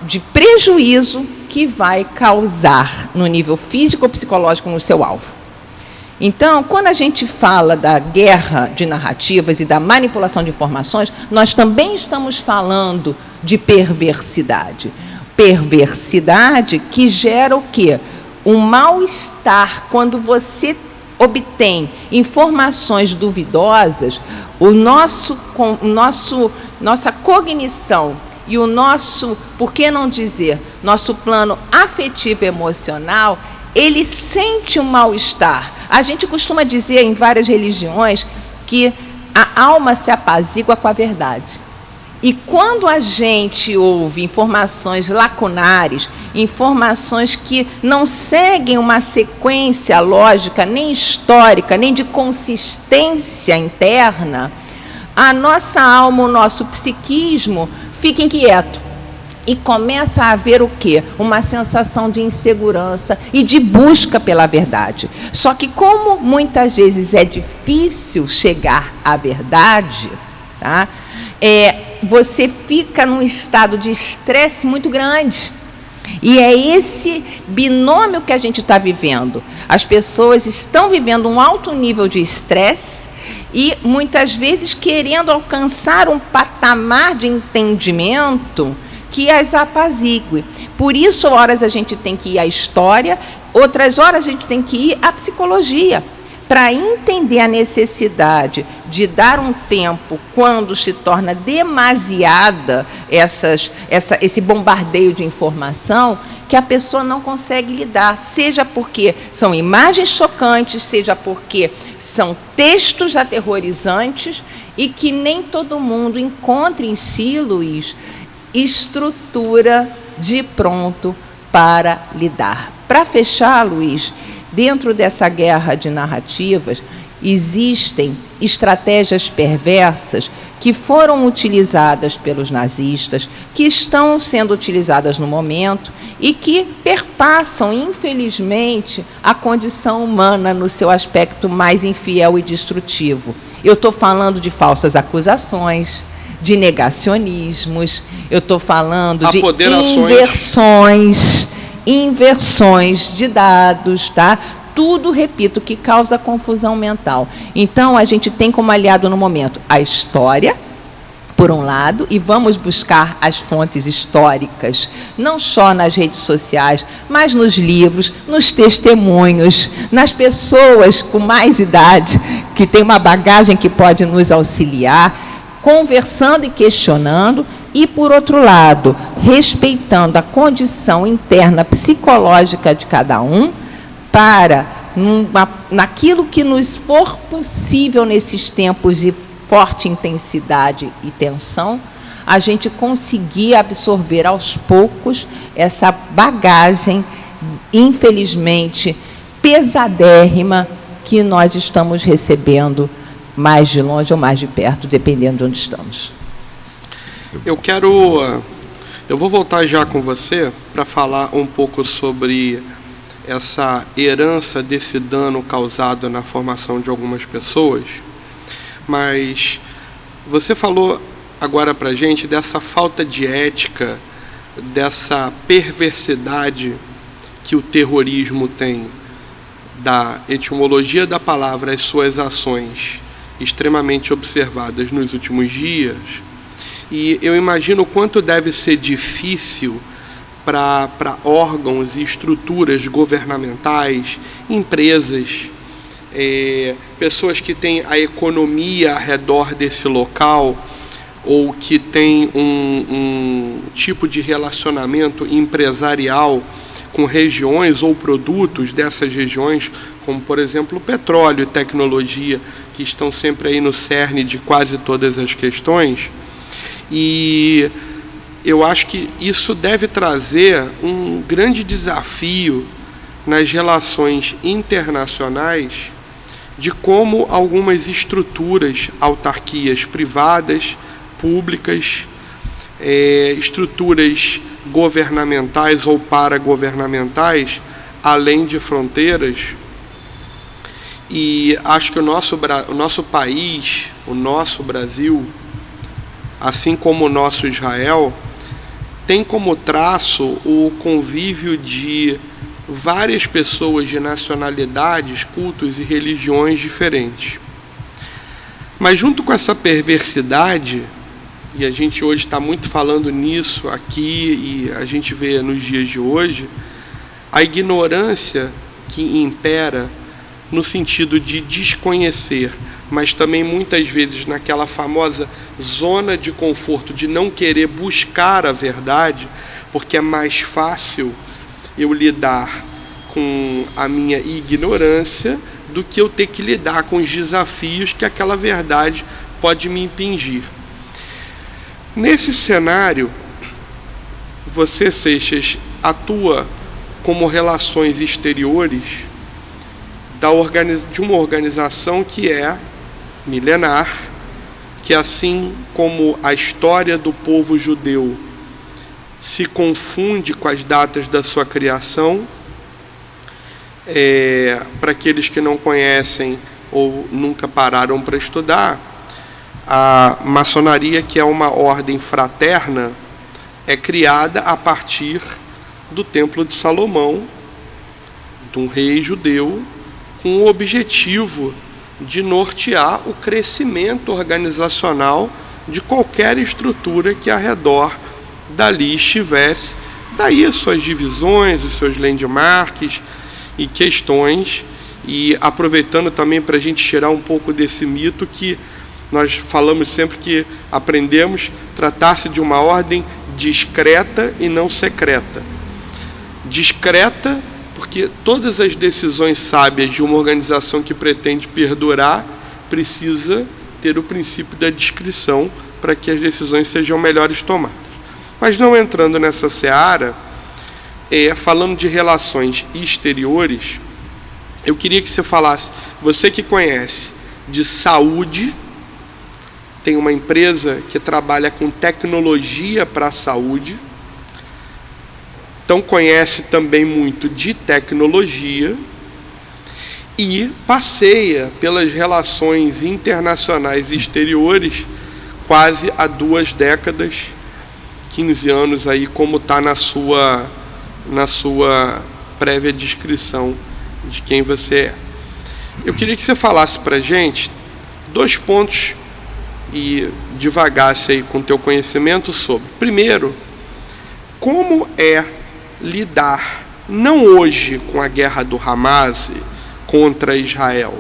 de prejuízo que vai causar no nível físico ou psicológico no seu alvo. Então, quando a gente fala da guerra de narrativas e da manipulação de informações, nós também estamos falando de perversidade. Perversidade que gera o quê? Um mal-estar quando você obtém informações duvidosas, nossa cognição e o nosso, por que não dizer, nosso plano afetivo emocional, ele sente um mal-estar. A gente costuma dizer em várias religiões que a alma se apazigua com a verdade. E quando a gente ouve informações lacunares, informações que não seguem uma sequência lógica, nem histórica, nem de consistência interna, a nossa alma, o nosso psiquismo fica inquieto. E começa a haver o quê? Uma sensação de insegurança e de busca pela verdade. Só que como muitas vezes é difícil chegar à verdade, tá? Você fica num estado de estresse muito grande. E é esse binômio que a gente está vivendo. As pessoas estão vivendo um alto nível de estresse e, muitas vezes, querendo alcançar um patamar de entendimento que as apazigue. Por isso, horas a gente tem que ir à história, outras horas a gente tem que ir à psicologia, para entender a necessidade de dar um tempo quando se torna demasiada esse bombardeio de informação que a pessoa não consegue lidar, seja porque são imagens chocantes, seja porque são textos aterrorizantes e que nem todo mundo encontra em si, Luiz, estrutura de pronto para lidar. Para fechar, Luiz, dentro dessa guerra de narrativas, existem estratégias perversas que foram utilizadas pelos nazistas, que estão sendo utilizadas no momento e que perpassam, infelizmente, a condição humana no seu aspecto mais infiel e destrutivo. Eu estou falando de falsas acusações, de negacionismos, eu estou falando de inversões de dados, tá? Tudo, repito, que causa confusão mental. Então, a gente tem como aliado no momento a história, por um lado, e vamos buscar as fontes históricas, não só nas redes sociais, mas nos livros, nos testemunhos, nas pessoas com mais idade, que tem uma bagagem que pode nos auxiliar, conversando e questionando, e, por outro lado, respeitando a condição interna psicológica de cada um, para, naquilo que nos for possível nesses tempos de forte intensidade e tensão, a gente conseguir absorver aos poucos essa bagagem, infelizmente, pesadérrima que nós estamos recebendo, mais de longe ou mais de perto, dependendo de onde estamos. Eu quero Eu vou voltar já com você para falar um pouco sobre essa herança desse dano causado na formação de algumas pessoas, mas você falou agora para a gente dessa falta de ética, dessa perversidade que o terrorismo tem, da etimologia da palavra, as suas ações extremamente observadas nos últimos dias, e eu imagino o quanto deve ser difícil para órgãos e estruturas governamentais, empresas, pessoas que têm a economia ao redor desse local ou que têm um tipo de relacionamento empresarial com regiões ou produtos dessas regiões, como, por exemplo, o petróleo e tecnologia, que estão sempre aí no cerne de quase todas as questões. E eu acho que isso deve trazer um grande desafio nas relações internacionais de como algumas estruturas, autarquias privadas, públicas, estruturas governamentais ou paragovernamentais, além de fronteiras. E acho que o nosso país, o nosso Brasil, assim como o nosso Israel, tem como traço o convívio de várias pessoas de nacionalidades, cultos e religiões diferentes. Mas junto com essa perversidade, e a gente hoje está muito falando nisso aqui, e a gente vê nos dias de hoje, a ignorância que impera no sentido de desconhecer, mas também muitas vezes naquela famosa zona de conforto de não querer buscar a verdade, porque é mais fácil eu lidar com a minha ignorância do que eu ter que lidar com os desafios que aquela verdade pode me impingir. Nesse cenário, você, Seixas, atua como relações exteriores de uma organização que é milenar, que assim como a história do povo judeu se confunde com as datas da sua criação, para aqueles que não conhecem ou nunca pararam para estudar, a maçonaria, que é uma ordem fraterna, é criada a partir do Templo de Salomão, de um rei judeu, com o objetivo de nortear o crescimento organizacional de qualquer estrutura que ao redor dali estivesse. Daí as suas divisões, os seus landmarks e questões, e aproveitando também para a gente tirar um pouco desse mito que nós falamos sempre que aprendemos tratar-se de uma ordem discreta e não secreta. Discreta porque todas as decisões sábias de uma organização que pretende perdurar precisa ter o princípio da discrição para que as decisões sejam melhores tomadas. Mas não entrando nessa seara, falando de relações exteriores, eu queria que você falasse, você que conhece de saúde, tem uma empresa que trabalha com tecnologia para a saúde, então conhece também muito de tecnologia e passeia pelas relações internacionais e exteriores quase há 2 décadas, 15 anos aí, como está na sua prévia descrição de quem você é. Eu queria que você falasse para a gente 2 pontos e divagasse aí com o teu conhecimento sobre. Primeiro, como é lidar, não hoje com a guerra do Hamas contra Israel,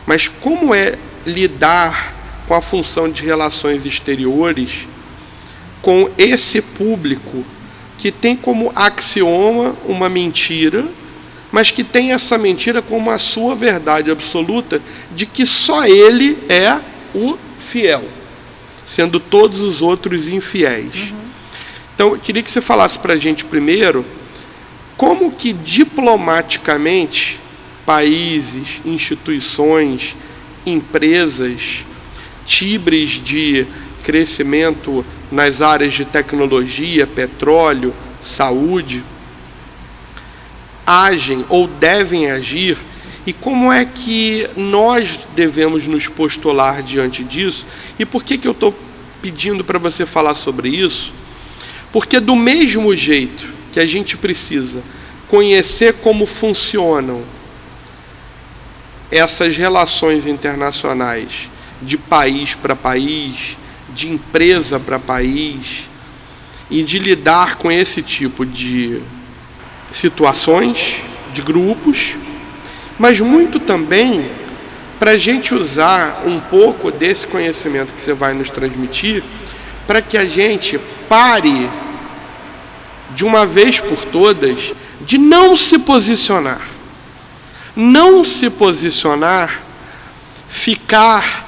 mas como é lidar com a função de relações exteriores com esse público que tem como axioma uma mentira, mas que tem essa mentira como a sua verdade absoluta de que só ele é o fiel, sendo todos os outros infiéis. Então, eu queria que você falasse para a gente primeiro como que diplomaticamente países, instituições, empresas, tibres de crescimento nas áreas de tecnologia, petróleo, saúde, agem ou devem agir, e como é que nós devemos nos postular diante disso. E por que eu estou pedindo para você falar sobre isso? Porque do mesmo jeito que a gente precisa conhecer como funcionam essas relações internacionais de país para país, de empresa para país, e de lidar com esse tipo de situações, de grupos, mas muito também para a gente usar um pouco desse conhecimento que você vai nos transmitir, para que a gente pare de uma vez por todas de não se posicionar. Não se posicionar, ficar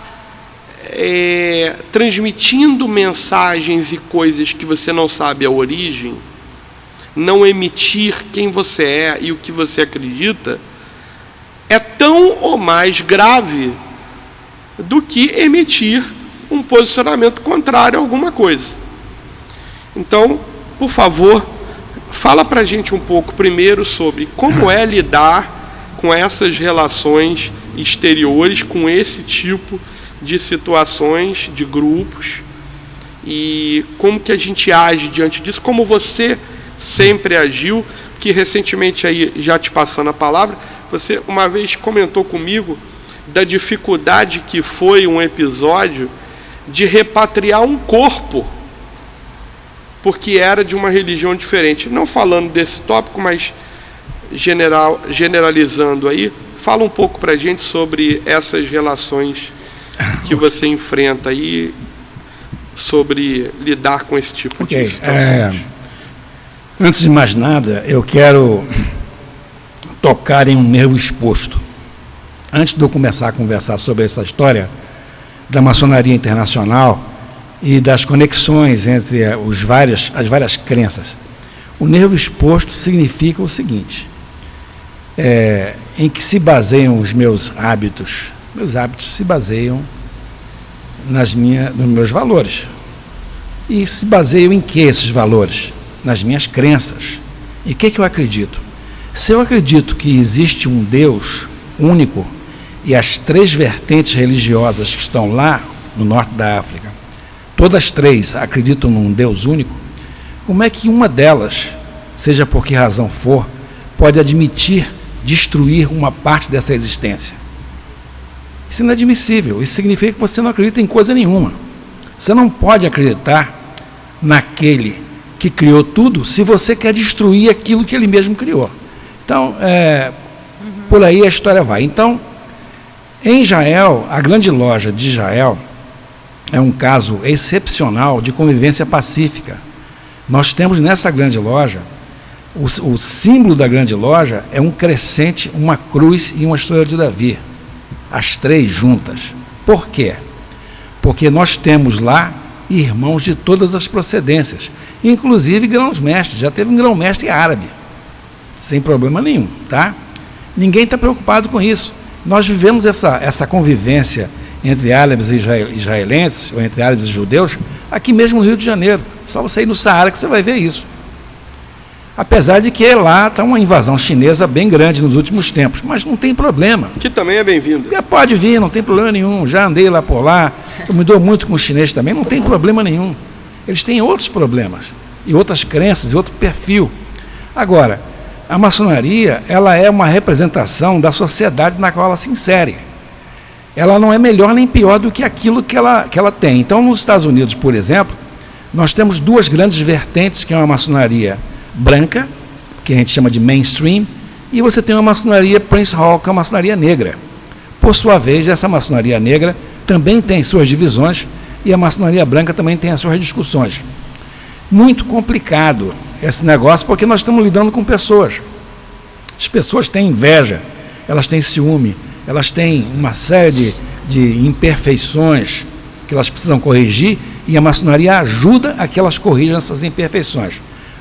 transmitindo mensagens e coisas que você não sabe a origem, não emitir quem você é e o que você acredita, é tão ou mais grave do que emitir um posicionamento contrário a alguma coisa. Então, por favor, fala pra gente um pouco primeiro sobre como é lidar com essas relações exteriores, com esse tipo de situações, de grupos, e como que a gente age diante disso, como você sempre agiu, que recentemente, aí já te passando a palavra, você uma vez comentou comigo da dificuldade que foi um episódio de repatriar um corpo, porque era de uma religião diferente. Não falando desse tópico, mas generalizando aí, fala um pouco para a gente sobre essas relações que você enfrenta aí, sobre lidar com esse tipo de situações. Antes de mais nada, eu quero tocar em um nervo exposto. Antes de eu começar a conversar sobre essa história da maçonaria internacional e das conexões entre as várias crenças, o nervo exposto significa o seguinte: em que se baseiam os meus hábitos? Meus hábitos se baseiam nos meus valores. E se baseiam em que esses valores? Nas minhas crenças. E o que eu acredito? Se eu acredito que existe um Deus único e as 3 vertentes religiosas que estão lá no norte da África, todas 3 acreditam num Deus único, como é que uma delas, seja por que razão for, pode admitir destruir uma parte dessa existência? Isso é inadmissível. Isso significa que você não acredita em coisa nenhuma. Você não pode acreditar naquele que criou tudo se você quer destruir aquilo que ele mesmo criou. Então, por aí a história vai. Então, em Israel, a grande loja de Israel é um caso excepcional de convivência pacífica. Nós temos nessa grande loja, o símbolo da grande loja é um crescente, uma cruz e uma estrela de Davi. As 3 juntas. Por quê? Porque nós temos lá irmãos de todas as procedências, inclusive grãos-mestres. Já teve um grão-mestre árabe, sem problema nenhum, tá? Ninguém está preocupado com isso. Nós vivemos essa convivência entre árabes e israelenses, ou entre árabes e judeus, aqui mesmo no Rio de Janeiro. Só você ir no Saara que você vai ver isso. Apesar de que lá está uma invasão chinesa bem grande nos últimos tempos, mas não tem problema. Que também é bem-vindo. Pode vir, não tem problema nenhum. Já andei lá por lá, eu me dou muito com os chineses também, não tem problema nenhum. Eles têm outros problemas, e outras crenças, e outro perfil. Agora, a maçonaria, ela é uma representação da sociedade na qual ela se insere. Ela não é melhor nem pior do que aquilo que ela tem. Então, nos Estados Unidos, por exemplo, nós temos 2 grandes vertentes, que é uma maçonaria branca, que a gente chama de mainstream, e você tem uma maçonaria Prince Hall, que é uma maçonaria negra. Por sua vez, essa maçonaria negra também tem suas divisões, e a maçonaria branca também tem as suas discussões. Muito complicado esse negócio, porque nós estamos lidando com pessoas. As pessoas têm inveja, elas têm ciúme, elas têm uma série de imperfeições que elas precisam corrigir, e a maçonaria ajuda a que elas corrijam essas imperfeições.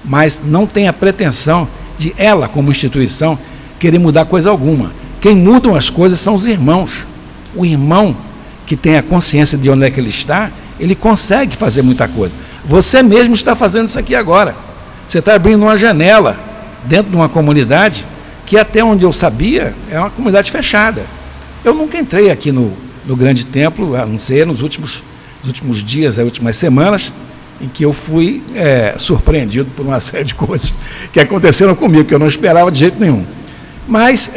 Mas não tem a pretensão de ela, como instituição, querer mudar coisa alguma. Quem mudam as coisas são os irmãos. O irmão que tem a consciência de onde é que ele está, ele consegue fazer muita coisa. Você mesmo está fazendo isso aqui agora. Você está abrindo uma janela dentro de uma comunidade que, até onde eu sabia, é uma comunidade fechada. Eu nunca entrei aqui no grande templo, a não ser nos últimos dias, as últimas semanas, em que eu fui surpreendido por uma série de coisas que aconteceram comigo, que eu não esperava de jeito nenhum. Mas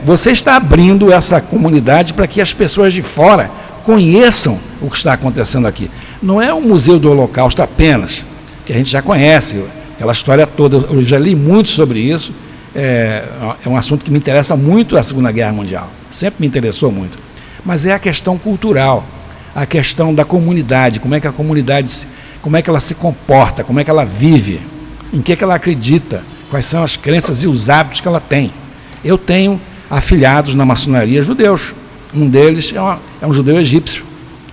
você está abrindo essa comunidade para que as pessoas de fora conheçam o que está acontecendo aqui. Não é o Museu do Holocausto apenas, que a gente já conhece, aquela história toda, eu já li muito sobre isso, é um assunto que me interessa muito, a Segunda Guerra Mundial, sempre me interessou muito. Mas é a questão cultural, a questão da comunidade, como é que a comunidade, como é que ela se comporta, como é que ela vive, em que ela acredita, quais são as crenças e os hábitos que ela tem. Eu tenho afilhados na maçonaria judeus, um deles é um judeu egípcio,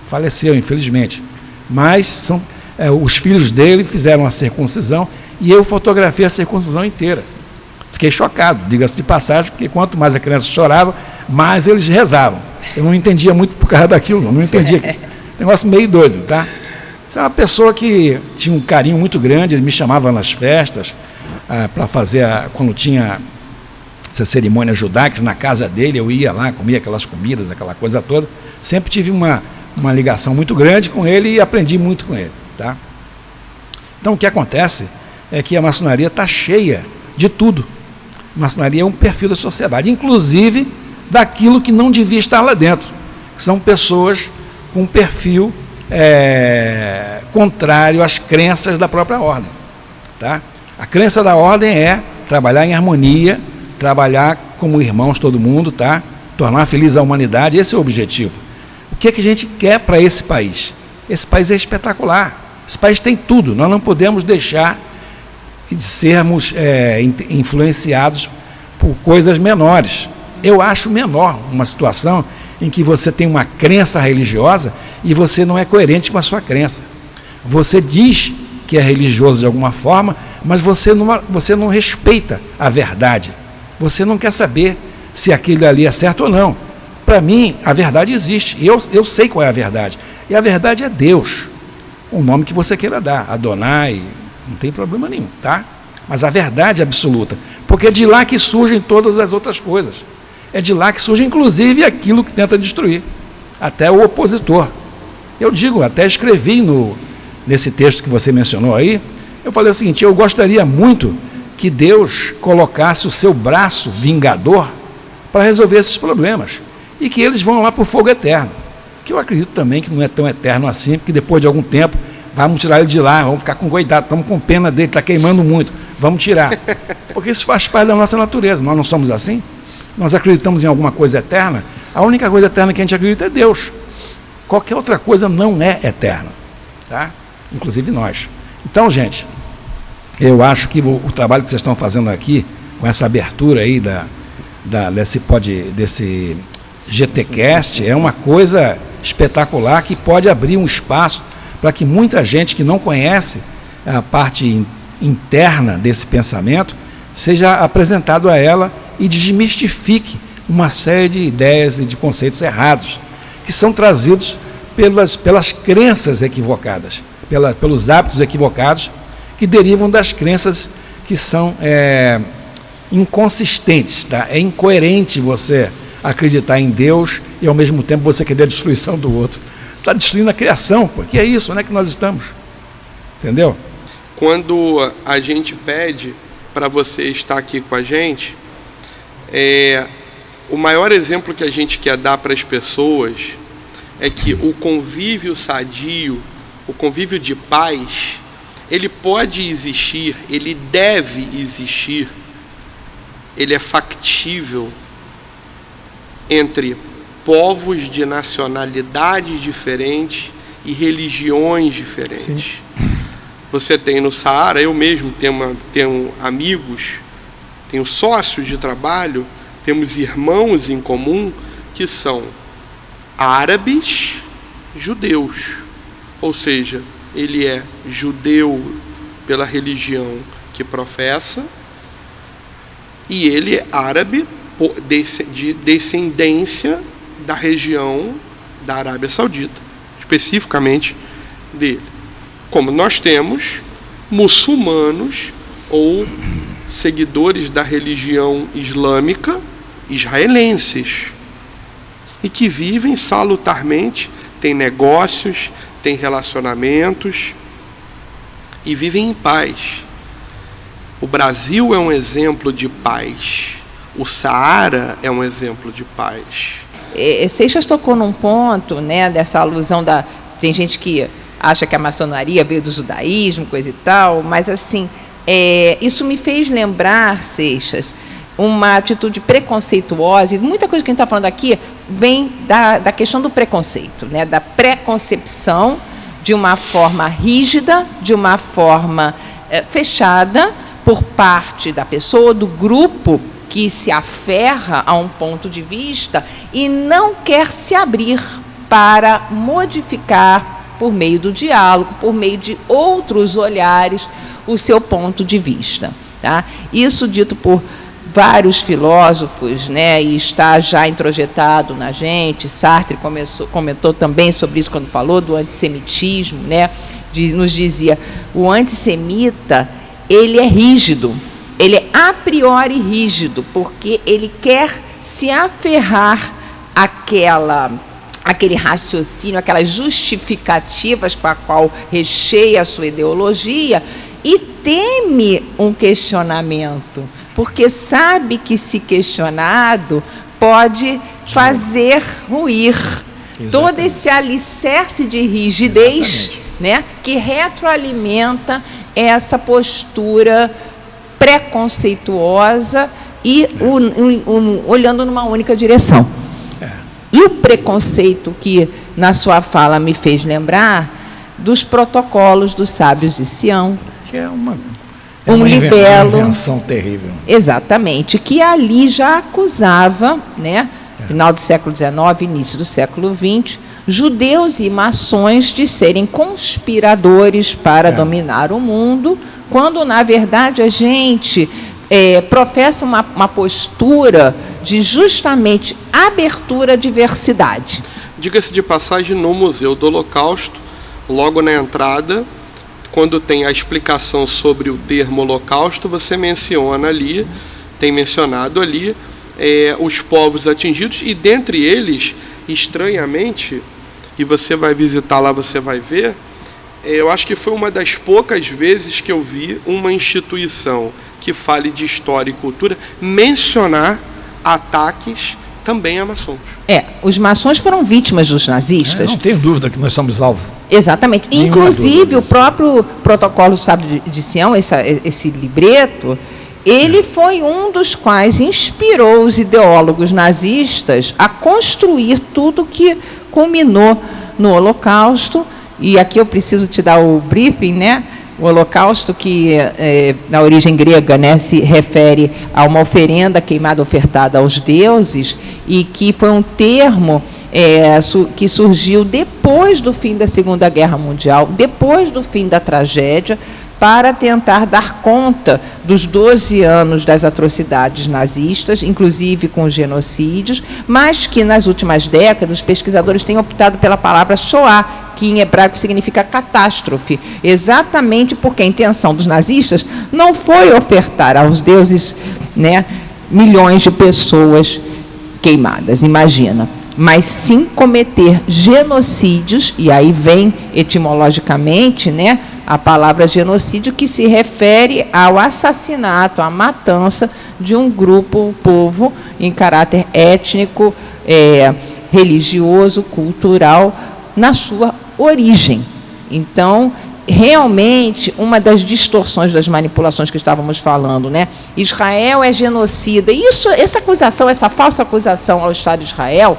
faleceu infelizmente, mas os filhos dele fizeram a circuncisão e eu fotografei a circuncisão inteira. Fiquei chocado, diga-se de passagem, porque quanto mais a criança chorava, mais eles rezavam. Eu não entendia muito por causa daquilo, não entendia. Negócio meio doido, tá? Você é uma pessoa que tinha um carinho muito grande, ele me chamava nas festas para fazer, quando tinha essas cerimônias judaicas, na casa dele, eu ia lá, comia aquelas comidas, aquela coisa toda. Sempre tive uma ligação muito grande com ele e aprendi muito com ele, tá? Então, o que acontece é que a maçonaria está cheia de tudo. A maçonaria é um perfil da sociedade, inclusive daquilo que não devia estar lá dentro, que são pessoas com um perfil contrário às crenças da própria ordem, tá? A crença da ordem é trabalhar em harmonia, trabalhar como irmãos todo mundo, tá? Tornar feliz a humanidade, esse é o objetivo. O que é que a gente quer para esse país? Esse país é espetacular, esse país tem tudo, nós não podemos deixar de sermos influenciados por coisas menores. Eu acho menor uma situação em que você tem uma crença religiosa e você não é coerente com a sua crença. Você diz que é religioso de alguma forma, mas você não respeita a verdade. Você não quer saber se aquilo ali é certo ou não. Para mim, a verdade existe. Eu sei qual é a verdade. E a verdade é Deus. O nome que você queira dar. Adonai, não tem problema nenhum, tá? Mas a verdade é absoluta. Porque é de lá que surgem todas as outras coisas. É de lá que surge, inclusive, aquilo que tenta destruir. Até o opositor. Eu digo, até escrevi nesse texto que você mencionou aí, eu falei o seguinte: eu gostaria muito que Deus colocasse o seu braço vingador para resolver esses problemas e que eles vão lá para o fogo eterno, que eu acredito também que não é tão eterno assim, porque depois de algum tempo vamos tirar ele de lá, vamos ficar com coitado, estamos com pena dele, está queimando muito, vamos tirar, porque isso faz parte da nossa natureza. Nós não somos assim, nós acreditamos em alguma coisa eterna. A única coisa eterna que a gente acredita é Deus, qualquer outra coisa não é eterna, tá? Inclusive nós. Então, gente, eu acho que o trabalho que vocês estão fazendo aqui, com essa abertura aí desse GTcast, é uma coisa espetacular que pode abrir um espaço para que muita gente que não conhece a parte interna desse pensamento seja apresentado a ela e desmistifique uma série de ideias e de conceitos errados que são trazidos pelas crenças equivocadas, pelos hábitos equivocados que derivam das crenças que são inconsistentes, tá? É incoerente você acreditar em Deus e ao mesmo tempo você querer a destruição do outro. Está destruindo a criação, porque é isso, né, que nós estamos. Entendeu? Quando a gente pede para você estar aqui com a gente, o maior exemplo que a gente quer dar para as pessoas é que o convívio sadio, o convívio de paz, ele pode existir, ele deve existir, ele é factível entre povos de nacionalidades diferentes e religiões diferentes. Sim. Você tem no Saara, eu mesmo tenho amigos, tenho sócios de trabalho, temos irmãos em comum que são árabes judeus, ou seja, ele é judeu pela religião que professa e ele é árabe de descendência da região da Arábia Saudita, especificamente dele. Como nós temos muçulmanos ou seguidores da religião islâmica israelenses e que vivem salutarmente, têm negócios, têm relacionamentos e vivem em paz. O Brasil é um exemplo de paz. O Saara é um exemplo de paz. Seixas tocou num ponto, né, dessa alusão da... Tem gente que acha que a maçonaria veio do judaísmo, coisa e tal, mas assim, isso me fez lembrar, Seixas, uma atitude preconceituosa, e muita coisa que a gente está falando aqui vem da questão do preconceito, né, da preconcepção de uma forma rígida, de uma forma fechada, por parte da pessoa, do grupo que se aferra a um ponto de vista e não quer se abrir para modificar, por meio do diálogo, por meio de outros olhares, o seu ponto de vista. Tá? Isso dito por vários filósofos, né, e está já introjetado na gente. Sartre comentou também sobre isso quando falou do antissemitismo, né, nos dizia, o antissemita, ele é rígido, ele é a priori rígido, porque ele quer se aferrar àquele raciocínio, aquelas justificativas com a qual recheia a sua ideologia, e teme um questionamento, porque sabe que, se questionado, pode fazer ruir todo esse alicerce de rigidez, né, que retroalimenta essa postura preconceituosa e olhando numa única direção. E o preconceito que, na sua fala, me fez lembrar dos protocolos dos sábios de Sião. Que é uma libelo, invenção terrível. Exatamente, que ali já acusava, né, final do século XIX, início do século XX, judeus e maçons de serem conspiradores para dominar o mundo, quando, na verdade, a gente professa uma postura de, justamente, abertura à diversidade. Diga-se de passagem, no Museu do Holocausto, logo na entrada, quando tem a explicação sobre o termo Holocausto, você menciona ali, tem mencionado ali, os povos atingidos, e dentre eles, estranhamente, e você vai visitar lá, você vai ver, eu acho que foi uma das poucas vezes que eu vi uma instituição que fale de história e cultura mencionar ataques também a maçons. Os maçons foram vítimas dos nazistas. Não tenho dúvida que nós somos alvo. Exatamente. Inclusive, o próprio protocolo do Sábio de Sião, esse libreto, ele foi um dos quais inspirou os ideólogos nazistas a construir tudo que culminou no Holocausto. E aqui eu preciso te dar o briefing, né? O Holocausto, que na origem grega, né, se refere a uma oferenda queimada ofertada aos deuses, e que foi um termo que surgiu depois do fim da Segunda Guerra Mundial, depois do fim da tragédia, para tentar dar conta dos 12 anos das atrocidades nazistas, inclusive com genocídios, mas que nas últimas décadas os pesquisadores têm optado pela palavra Shoah, que em hebraico significa catástrofe, exatamente porque a intenção dos nazistas não foi ofertar aos deuses, né, milhões de pessoas queimadas, imagina, mas sim cometer genocídios, e aí vem etimologicamente, né, a palavra genocídio, que se refere ao assassinato, à matança de um grupo, um povo, em caráter étnico, religioso, cultural, na sua origem. Então, realmente, uma das distorções das manipulações que estávamos falando, né? Israel é genocida. Essa acusação, essa falsa acusação ao Estado de Israel,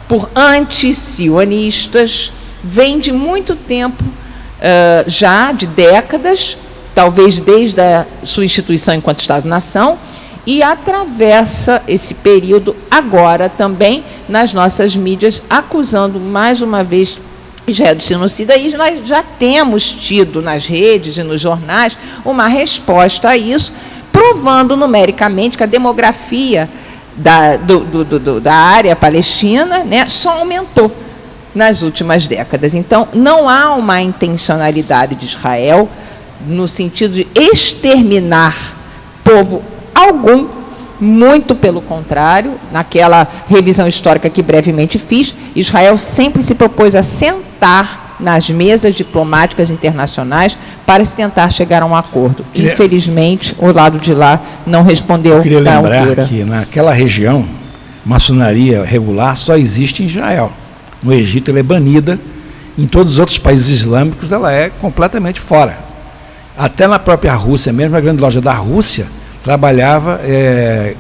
por anti-sionistas, vem de muito tempo, já de décadas, talvez desde a sua instituição enquanto Estado-nação, e atravessa esse período agora também nas nossas mídias, acusando mais uma vez Israel de genocida. E nós já temos tido nas redes e nos jornais uma resposta a isso, provando numericamente que a demografia da área palestina, né, só aumentou. nas últimas décadas. Então, não há uma intencionalidade de Israel no sentido de exterminar povo algum, muito pelo contrário. Naquela revisão histórica que brevemente fiz, Israel sempre se propôs a sentar nas mesas diplomáticas internacionais para se tentar chegar a um acordo. Infelizmente, o lado de lá não respondeu Eu queria da lembrar altura. que naquela região, maçonaria regular só existe em Israel. No Egito ela é banida, em todos os outros países islâmicos ela é completamente fora. Até na própria Rússia, mesmo a grande loja da Rússia, trabalhava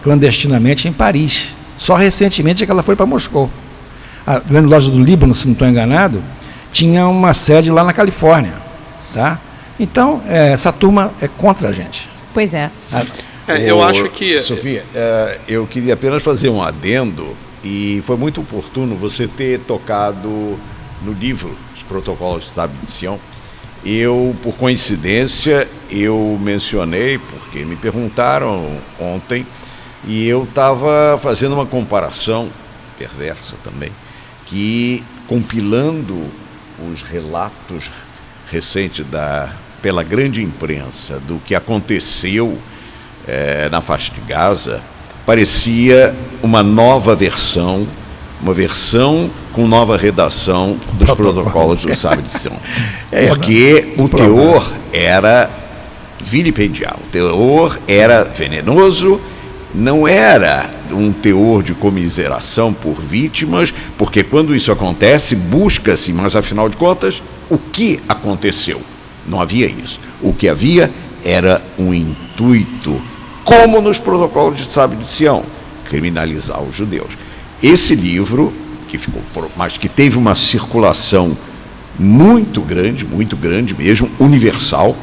clandestinamente em Paris. Só recentemente é que ela foi para Moscou. A grande loja do Líbano, se não estou enganado, tinha uma sede lá na Califórnia. Tá? Então, essa turma é contra a gente. Pois é. Eu acho que... Sofia, eu queria apenas fazer um adendo, e foi muito oportuno você ter tocado no livro Os Protocolos de Sábio de Sião. Eu, por coincidência, eu mencionei, porque me perguntaram ontem, e eu estava fazendo uma comparação, perversa também, que compilando os relatos recentes pela grande imprensa do que aconteceu na faixa de Gaza, parecia uma nova versão, uma versão com nova redação dos protocolos do Sábio de Sião. Porque o teor era vilipendial, o teor era venenoso, não era um teor de comiseração por vítimas, porque quando isso acontece, busca-se, mas afinal de contas, o que aconteceu? Não havia isso. O que havia era um intuito, como nos protocolos de Sábio de Sião, criminalizar os judeus. Esse livro, mas que teve uma circulação muito grande mesmo, universal,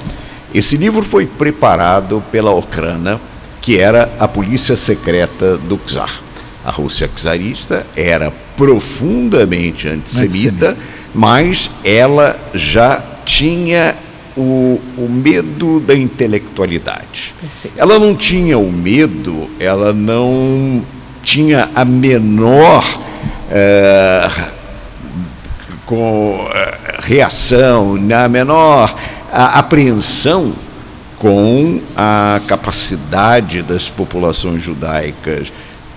esse livro foi preparado pela Okhrana, que era a polícia secreta do czar. A Rússia czarista era profundamente antissemita, mas ela já tinha o medo da intelectualidade. Perfeito. Ela não tinha o medo, ela não tinha a menor reação, a menor apreensão com a capacidade das populações judaicas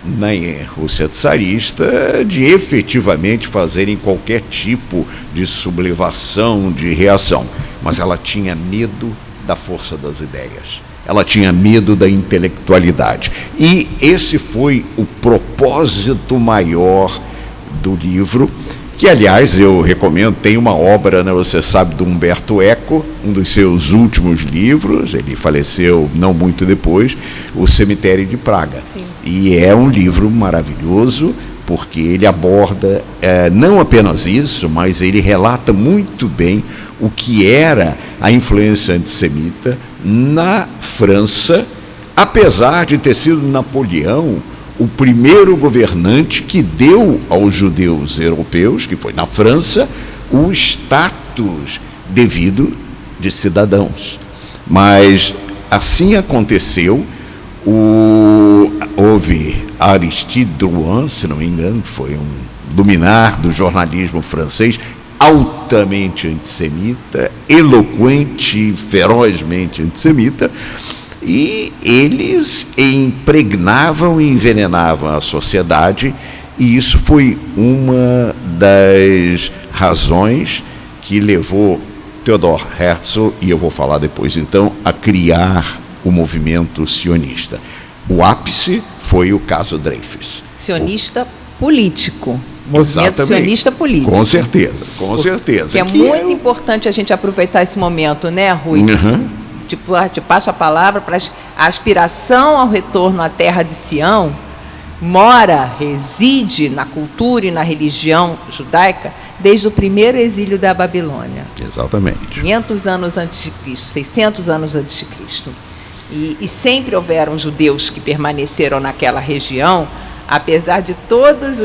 na Rússia czarista de efetivamente fazerem qualquer tipo de sublevação, de reação. Mas ela tinha medo da força das ideias. Ela tinha medo da intelectualidade. E esse foi o propósito maior do livro, que, aliás, eu recomendo. Tem uma obra, né, você sabe, do Umberto Eco, um dos seus últimos livros, ele faleceu não muito depois, O Cemitério de Praga. Sim. E é um livro maravilhoso, porque ele aborda não apenas isso, mas ele relata muito bem o que era a influência antissemita na França, apesar de ter sido Napoleão o primeiro governante que deu aos judeus europeus, que foi na França, o status devido de cidadãos. Mas assim aconteceu. Houve Aristide Drouin, se não me engano, que foi um luminar do jornalismo francês, altamente antissemita, eloquente, ferozmente antissemita, e eles impregnavam e envenenavam a sociedade, e isso foi uma das razões que levou Theodor Herzl, e eu vou falar depois então, a criar o movimento sionista. O ápice foi o caso Dreyfus. Sionista político. Movimento Exatamente. Sionista político. Com certeza, com certeza. Que é muito importante a gente aproveitar esse momento, né, Rui? Uhum. Te passo a palavra para a aspiração ao retorno à terra de Sião reside na cultura e na religião judaica desde o primeiro exílio da Babilônia. Exatamente. 500 anos antes de Cristo, 600 anos antes de Cristo. E sempre houveram judeus que permaneceram naquela região, apesar de todas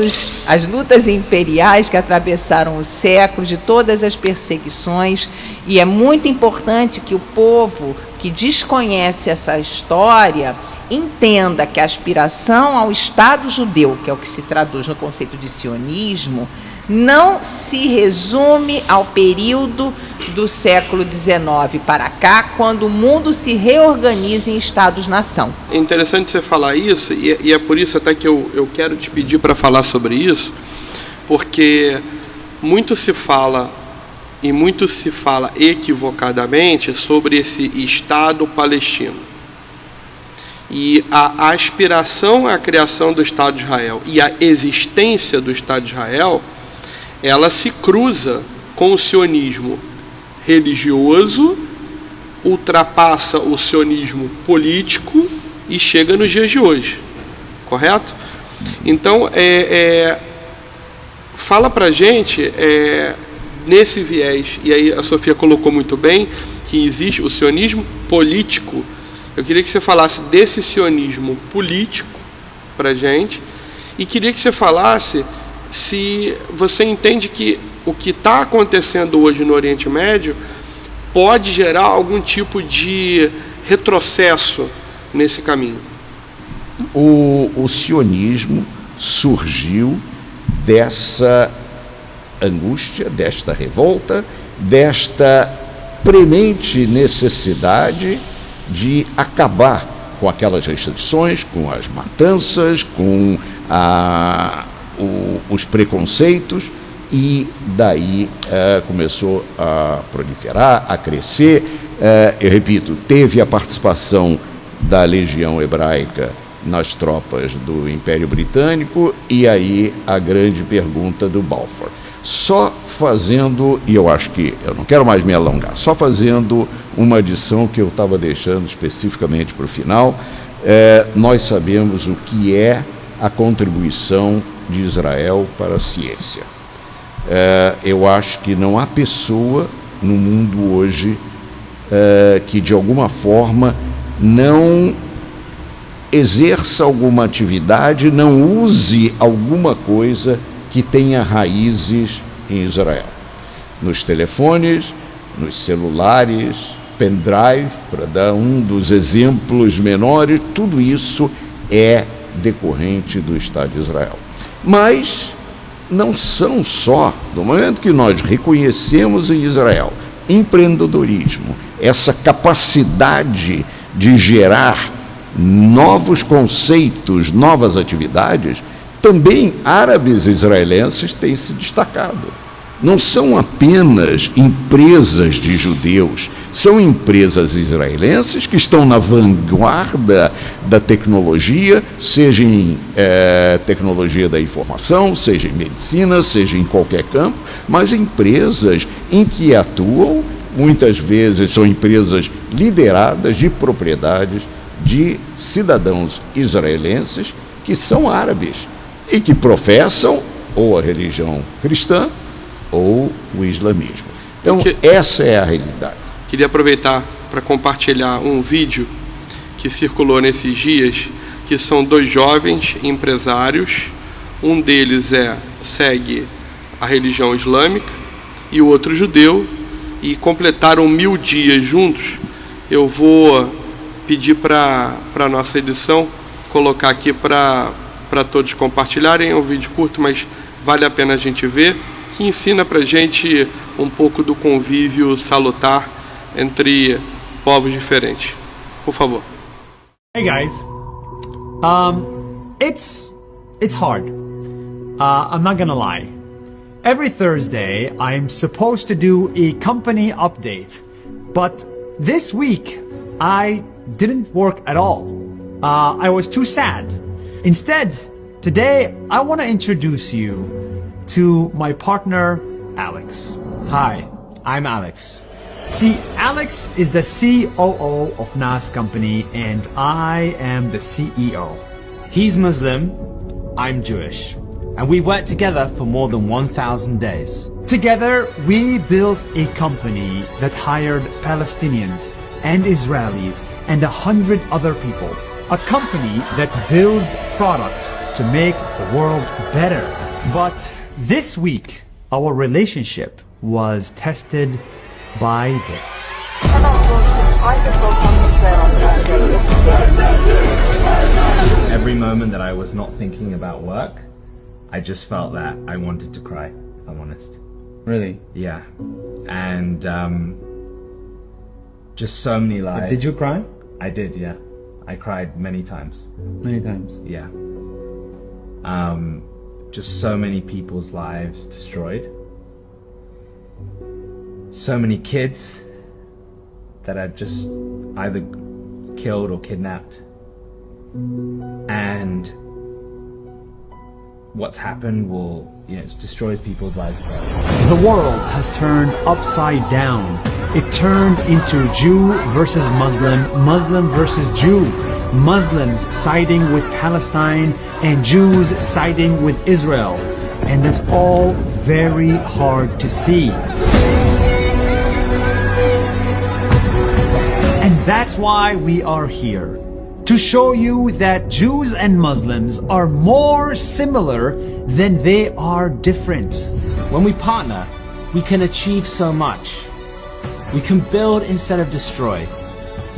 as lutas imperiais que atravessaram os séculos, de todas as perseguições. E é muito importante que o povo que desconhece essa história entenda que a aspiração ao Estado judeu, que é o que se traduz no conceito de sionismo, não se resume ao período do século XIX para cá, quando o mundo se reorganiza em Estados-nação. É interessante você falar isso, e é por isso até que eu quero te pedir para falar sobre isso, porque muito se fala equivocadamente sobre esse Estado palestino. E a aspiração à criação do Estado de Israel e a existência do Estado de Israel, ela se cruza com o sionismo religioso, ultrapassa o sionismo político e chega nos dias de hoje, correto? Então, fala pra gente, nesse viés, e aí a Sofia colocou muito bem, que existe o sionismo político. Eu queria que você falasse desse sionismo político pra gente, e queria que você falasse se você entende que o que está acontecendo hoje no Oriente Médio pode gerar algum tipo de retrocesso nesse caminho. O sionismo surgiu dessa angústia, desta revolta, desta premente necessidade de acabar com aquelas restrições, com as matanças, com os preconceitos, e daí começou a proliferar, a crescer. Eu repito, teve a participação da Legião Hebraica nas tropas do Império Britânico, e aí a grande pergunta do Balfour. Só fazendo, e eu acho que eu não quero mais me alongar, só fazendo uma adição que eu estava deixando especificamente para o final, nós sabemos o que é a contribuição de Israel para a ciência. Eu acho que não há pessoa no mundo hoje que de alguma forma não exerça alguma atividade, não use alguma coisa que tenha raízes em Israel. Nos telefones, nos celulares, pendrive, para dar um dos exemplos menores, tudo isso é decorrente do Estado de Israel. Mas não são só, no momento que nós reconhecemos em Israel empreendedorismo, essa capacidade de gerar novos conceitos, novas atividades, também árabes israelenses têm se destacado. Não são apenas empresas de judeus, são empresas israelenses que estão na vanguarda da tecnologia, seja em tecnologia da informação, seja em medicina, seja em qualquer campo, mas empresas em que atuam, muitas vezes são empresas lideradas de propriedades de cidadãos israelenses que são árabes e que professam ou a religião cristã ou o islamismo. Então, essa é a realidade. Queria aproveitar para compartilhar um vídeo que circulou nesses dias, que são dois jovens empresários. Um deles segue a religião islâmica e o outro judeu, e completaram 1000 dias juntos. Eu vou pedir para a nossa edição colocar aqui para todos compartilharem. É um vídeo curto, mas vale a pena a gente ver, que ensina para a gente um pouco do convívio salutar entre povos diferentes. Por favor. Hey guys, it's hard. I'm not gonna lie. Every Thursday, I'm supposed to do a company update, but this week I didn't work at all. I was too sad. Instead, today I want to introduce you to my partner, Alex. Hi, I'm Alex. See, Alex is the COO of NAS Company and I am the CEO. He's Muslim, I'm Jewish, and we worked together for more than 1,000 days. Together, we built a company that hired Palestinians and Israelis and 100 other people. A company that builds products to make the world better. But this week, our relationship was tested by this. Every moment that I was not thinking about work, I just felt that I wanted to cry. I'm honest. Really? Yeah. And just so many lives. Did you cry? I did, yeah. I cried many times. Many times. Yeah. Just so many people's lives destroyed. So many kids that I've just either killed or kidnapped. And what's happened will, it's destroyed people's lives forever. The world has turned upside down. It turned into Jew versus Muslim, Muslim versus Jew. Muslims siding with Palestine and Jews siding with Israel. And that's all very hard to see. And that's why we are here. To show you that Jews and Muslims are more similar than they are different. When we partner, we can achieve so much. We can build instead of destroy.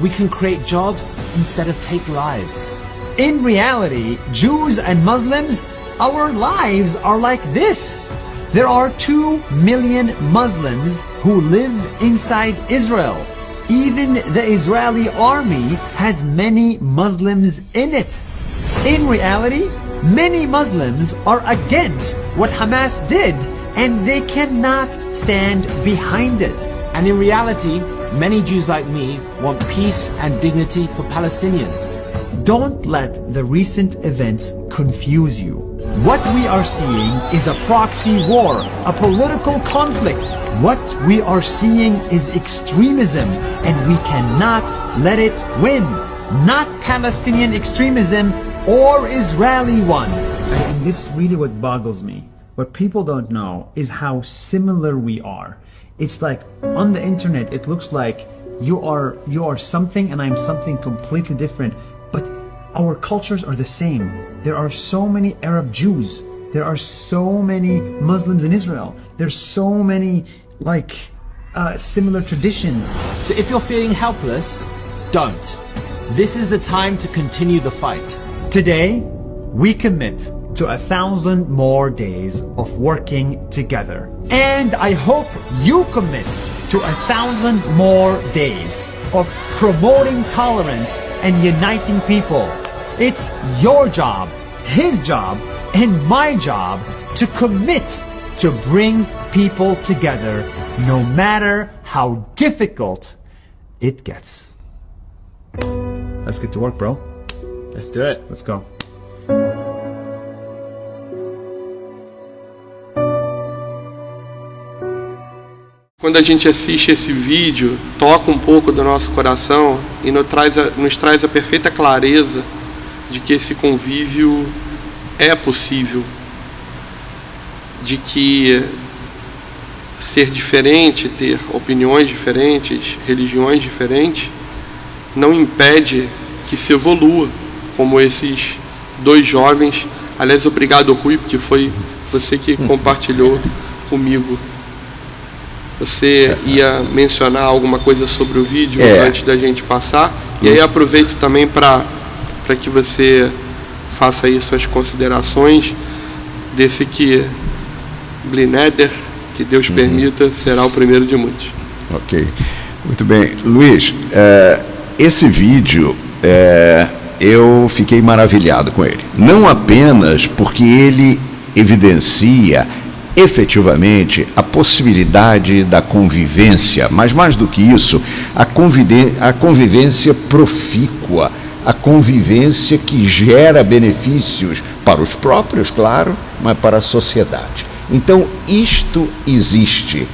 We can create jobs instead of take lives. In reality, Jews and Muslims, our lives are like this. There are 2 million Muslims who live inside Israel. Even the Israeli army has many Muslims in it. In reality, many Muslims are against what Hamas did, and they cannot stand behind it. And in reality, many Jews like me want peace and dignity for Palestinians. Don't let the recent events confuse you. What we are seeing is a proxy war, a political conflict. What we are seeing is extremism, and we cannot let it win. Not Palestinian extremism or Israeli one. And this is really what boggles me. What people don't know is how similar we are. It's like on the internet, it looks like you are something and I'm something completely different, but our cultures are the same. There are so many Arab Jews. There are so many Muslims in Israel. There's so many similar traditions. So if you're feeling helpless, don't. This is the time to continue the fight. Today, we commit to 1,000 more days of working together. And I hope you commit to 1,000 more days of promoting tolerance and uniting people. It's your job, his job, and my job to commit to bring people together no matter how difficult it gets. Let's get to work, bro. Let's do it. Let's go. Quando a gente assiste esse vídeo, toca um pouco do nosso coração e nos traz a perfeita clareza de que esse convívio é possível, de que ser diferente, ter opiniões diferentes, religiões diferentes, não impede que se evolua, como esses 2 jovens. Aliás, obrigado, Rui, porque foi você que compartilhou comigo. Você ia mencionar alguma coisa sobre o vídeo antes da gente passar? E aí aproveito também para que você faça aí suas considerações desse que Blineder, que Deus permita, será o primeiro de muitos. Ok. Muito bem. Luiz, esse vídeo, eu fiquei maravilhado com ele. Não apenas porque ele evidencia efetivamente a possibilidade da convivência, mas mais do que isso, a convivência profícua, a convivência que gera benefícios para os próprios, claro, mas para a sociedade. Então, isto existe,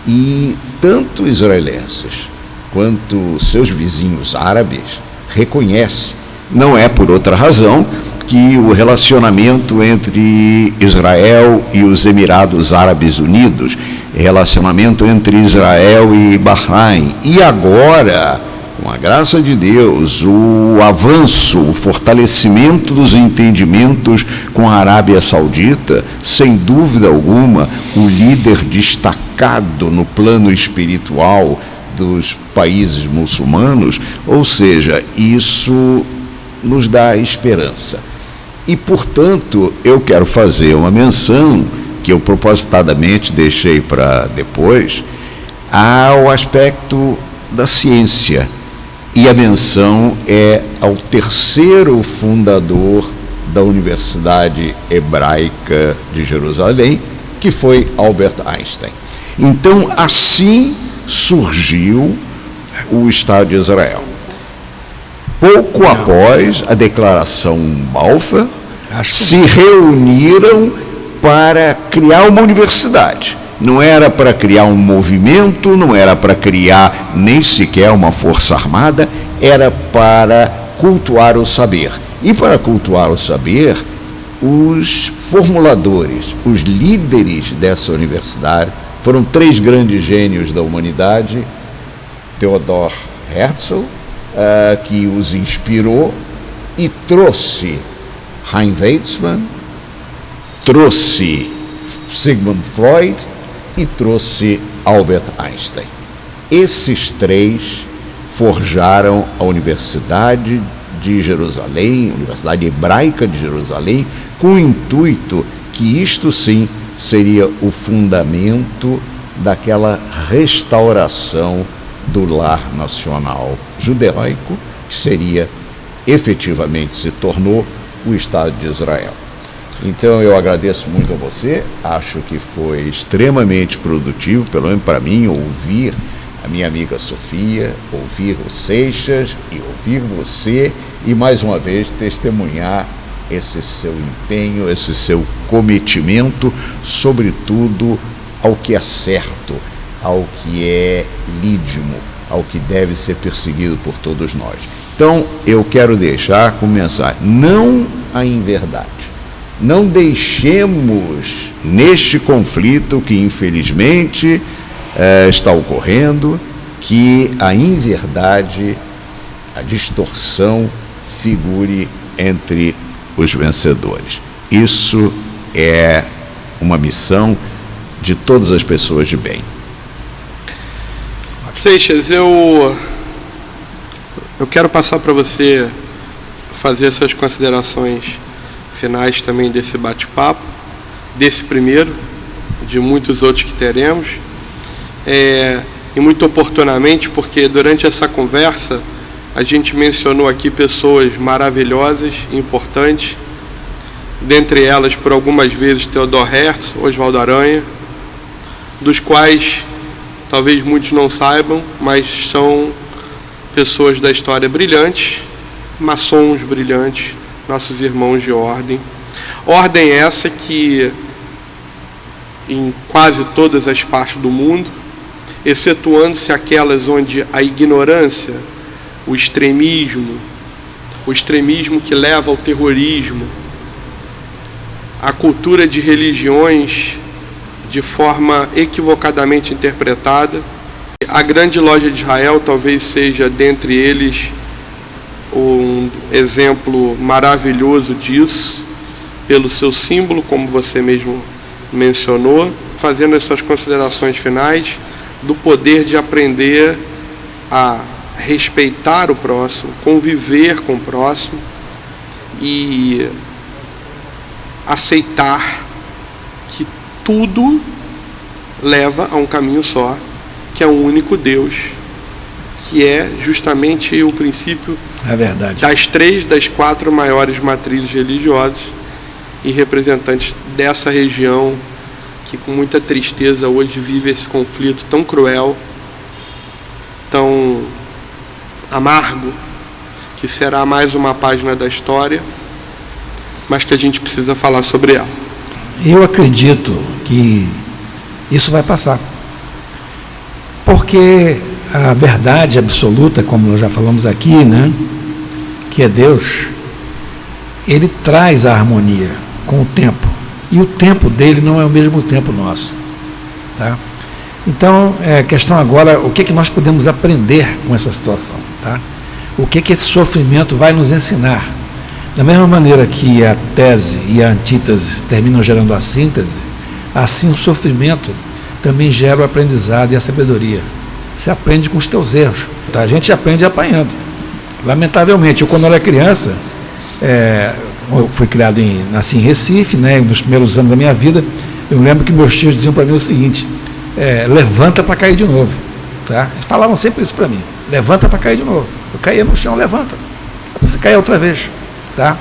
e tanto israelenses quanto seus vizinhos árabes reconhecem. Não é por outra razão que o relacionamento entre Israel e os Emirados Árabes Unidos, relacionamento entre Israel e Bahrein, e agora, com a graça de Deus, o avanço, o fortalecimento dos entendimentos com a Arábia Saudita, sem dúvida alguma, o líder destacado no plano espiritual dos países muçulmanos, ou seja, isso nos dá esperança. E, portanto, eu quero fazer uma menção que eu propositadamente deixei para depois, há o aspecto da ciência. E a menção é ao terceiro fundador da Universidade Hebraica de Jerusalém, que foi Albert Einstein. Então, assim surgiu o Estado de Israel. Pouco após a Declaração Balfour, se reuniram para criar uma universidade. Não era para criar um movimento, não era para criar nem sequer uma força armada, era para cultuar o saber. E para cultuar o saber, os formuladores, os líderes dessa universidade, foram 3 grandes gênios da humanidade: Theodor Herzl, que os inspirou e trouxe Chaim Weizmann, trouxe Sigmund Freud e trouxe Albert Einstein. Esses 3 forjaram a Universidade de Jerusalém, Universidade Hebraica de Jerusalém, com o intuito que isto sim seria o fundamento daquela restauração do lar nacional judaico, que seria, efetivamente, se tornou o Estado de Israel. Então eu agradeço muito a você, acho que foi extremamente produtivo, pelo menos para mim, ouvir a minha amiga Sofia, ouvir o Seixas e ouvir você e mais uma vez testemunhar esse seu empenho, esse seu cometimento, sobretudo ao que é certo, ao que é lídimo, ao que deve ser perseguido por todos nós. Então eu quero deixar como mensagem: não a inverdade. Não deixemos neste conflito que infelizmente está ocorrendo, que a inverdade, a distorção figure entre os vencedores. Isso é uma missão de todas as pessoas de bem. Seixas, eu quero passar para você fazer suas considerações finais também desse bate-papo, desse primeiro, de muitos outros que teremos, e muito oportunamente, porque durante essa conversa a gente mencionou aqui pessoas maravilhosas, importantes, dentre elas, por algumas vezes, Theodor Herzl, Oswaldo Aranha, dos quais talvez muitos não saibam, mas são pessoas da história brilhantes, maçons brilhantes, nossos irmãos de ordem. Ordem essa que, em quase todas as partes do mundo, excetuando-se aquelas onde a ignorância, o extremismo que leva ao terrorismo, a cultura de religiões de forma equivocadamente interpretada. A Grande Loja de Israel talvez seja, dentre eles, um exemplo maravilhoso disso, pelo seu símbolo, como você mesmo mencionou, fazendo as suas considerações finais do poder de aprender a respeitar o próximo, conviver com o próximo e aceitar que tudo leva a um caminho só, que é um único Deus, que é justamente o princípio das 3 das 4 maiores matrizes religiosas e representantes dessa região que com muita tristeza hoje vive esse conflito tão cruel, tão amargo, que será mais uma página da história, mas que a gente precisa falar sobre ela. Eu acredito que isso vai passar, porque a verdade absoluta, como nós já falamos aqui, né, que é Deus, ele traz a harmonia com o tempo, e o tempo dele não é o mesmo tempo nosso, tá? Então, a questão agora, o que é que nós podemos aprender com essa situação, tá? O que é que esse sofrimento vai nos ensinar? Da mesma maneira que a tese e a antítese terminam gerando a síntese, assim o sofrimento também gera o aprendizado e a sabedoria. Você aprende com os teus erros. Tá? A gente aprende apanhando. Lamentavelmente, eu quando era criança, eu fui criado nasci em Recife, né, nos primeiros anos da minha vida, Eu lembro que meus tios diziam para mim o seguinte: levanta para cair de novo. Tá? Eles falavam sempre isso para mim: levanta para cair de novo. Eu caía no chão, levanta. Você cai outra vez. Tá?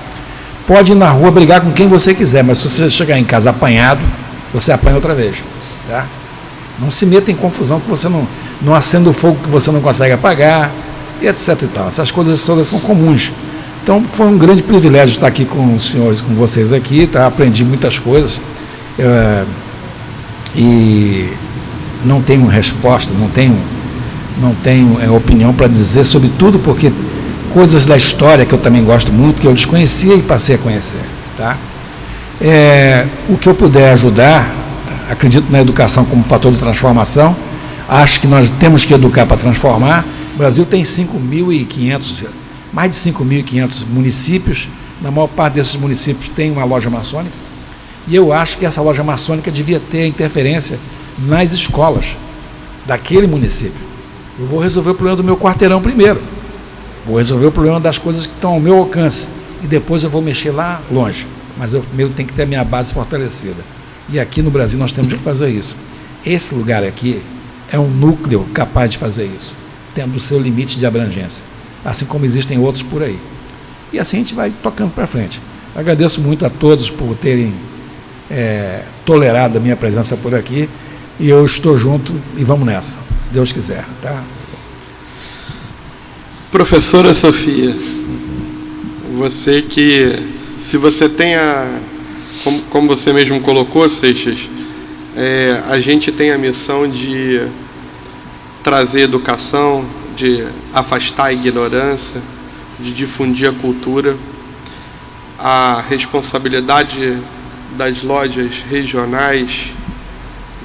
Pode ir na rua brigar com quem você quiser, mas se você chegar em casa apanhado, você apanha outra vez. Tá? Não se meta em confusão que você não acenda o fogo que você não consegue apagar, e etc. E tal. Essas coisas são comuns. Então, foi um grande privilégio estar aqui com os senhores, com vocês aqui, tá? Aprendi muitas coisas. E não tenho resposta, não tenho opinião para dizer sobre tudo, porque coisas da história que eu também gosto muito, que eu desconhecia e passei a conhecer. Tá? O que eu puder ajudar, acredito na educação como fator de transformação, acho que nós temos que educar para transformar. O Brasil tem mais de 5.500 municípios, na maior parte desses municípios tem uma loja maçônica, e eu acho que essa loja maçônica devia ter interferência nas escolas daquele município. Eu vou resolver o problema do meu quarteirão primeiro, vou resolver o problema das coisas que estão ao meu alcance, e depois eu vou mexer lá longe, mas eu primeiro tenho que ter a minha base fortalecida. E aqui no Brasil nós temos que fazer isso. Esse lugar aqui é um núcleo capaz de fazer isso, tendo o seu limite de abrangência, assim como existem outros por aí. E assim a gente vai tocando para frente. Eu agradeço muito a todos por terem tolerado a minha presença por aqui, e eu estou junto e vamos nessa, se Deus quiser. Tá? Professora Sofia, você que, se você tem como você mesmo colocou, Seixas, a gente tem a missão de trazer educação, de afastar a ignorância, de difundir a cultura. A responsabilidade das lojas regionais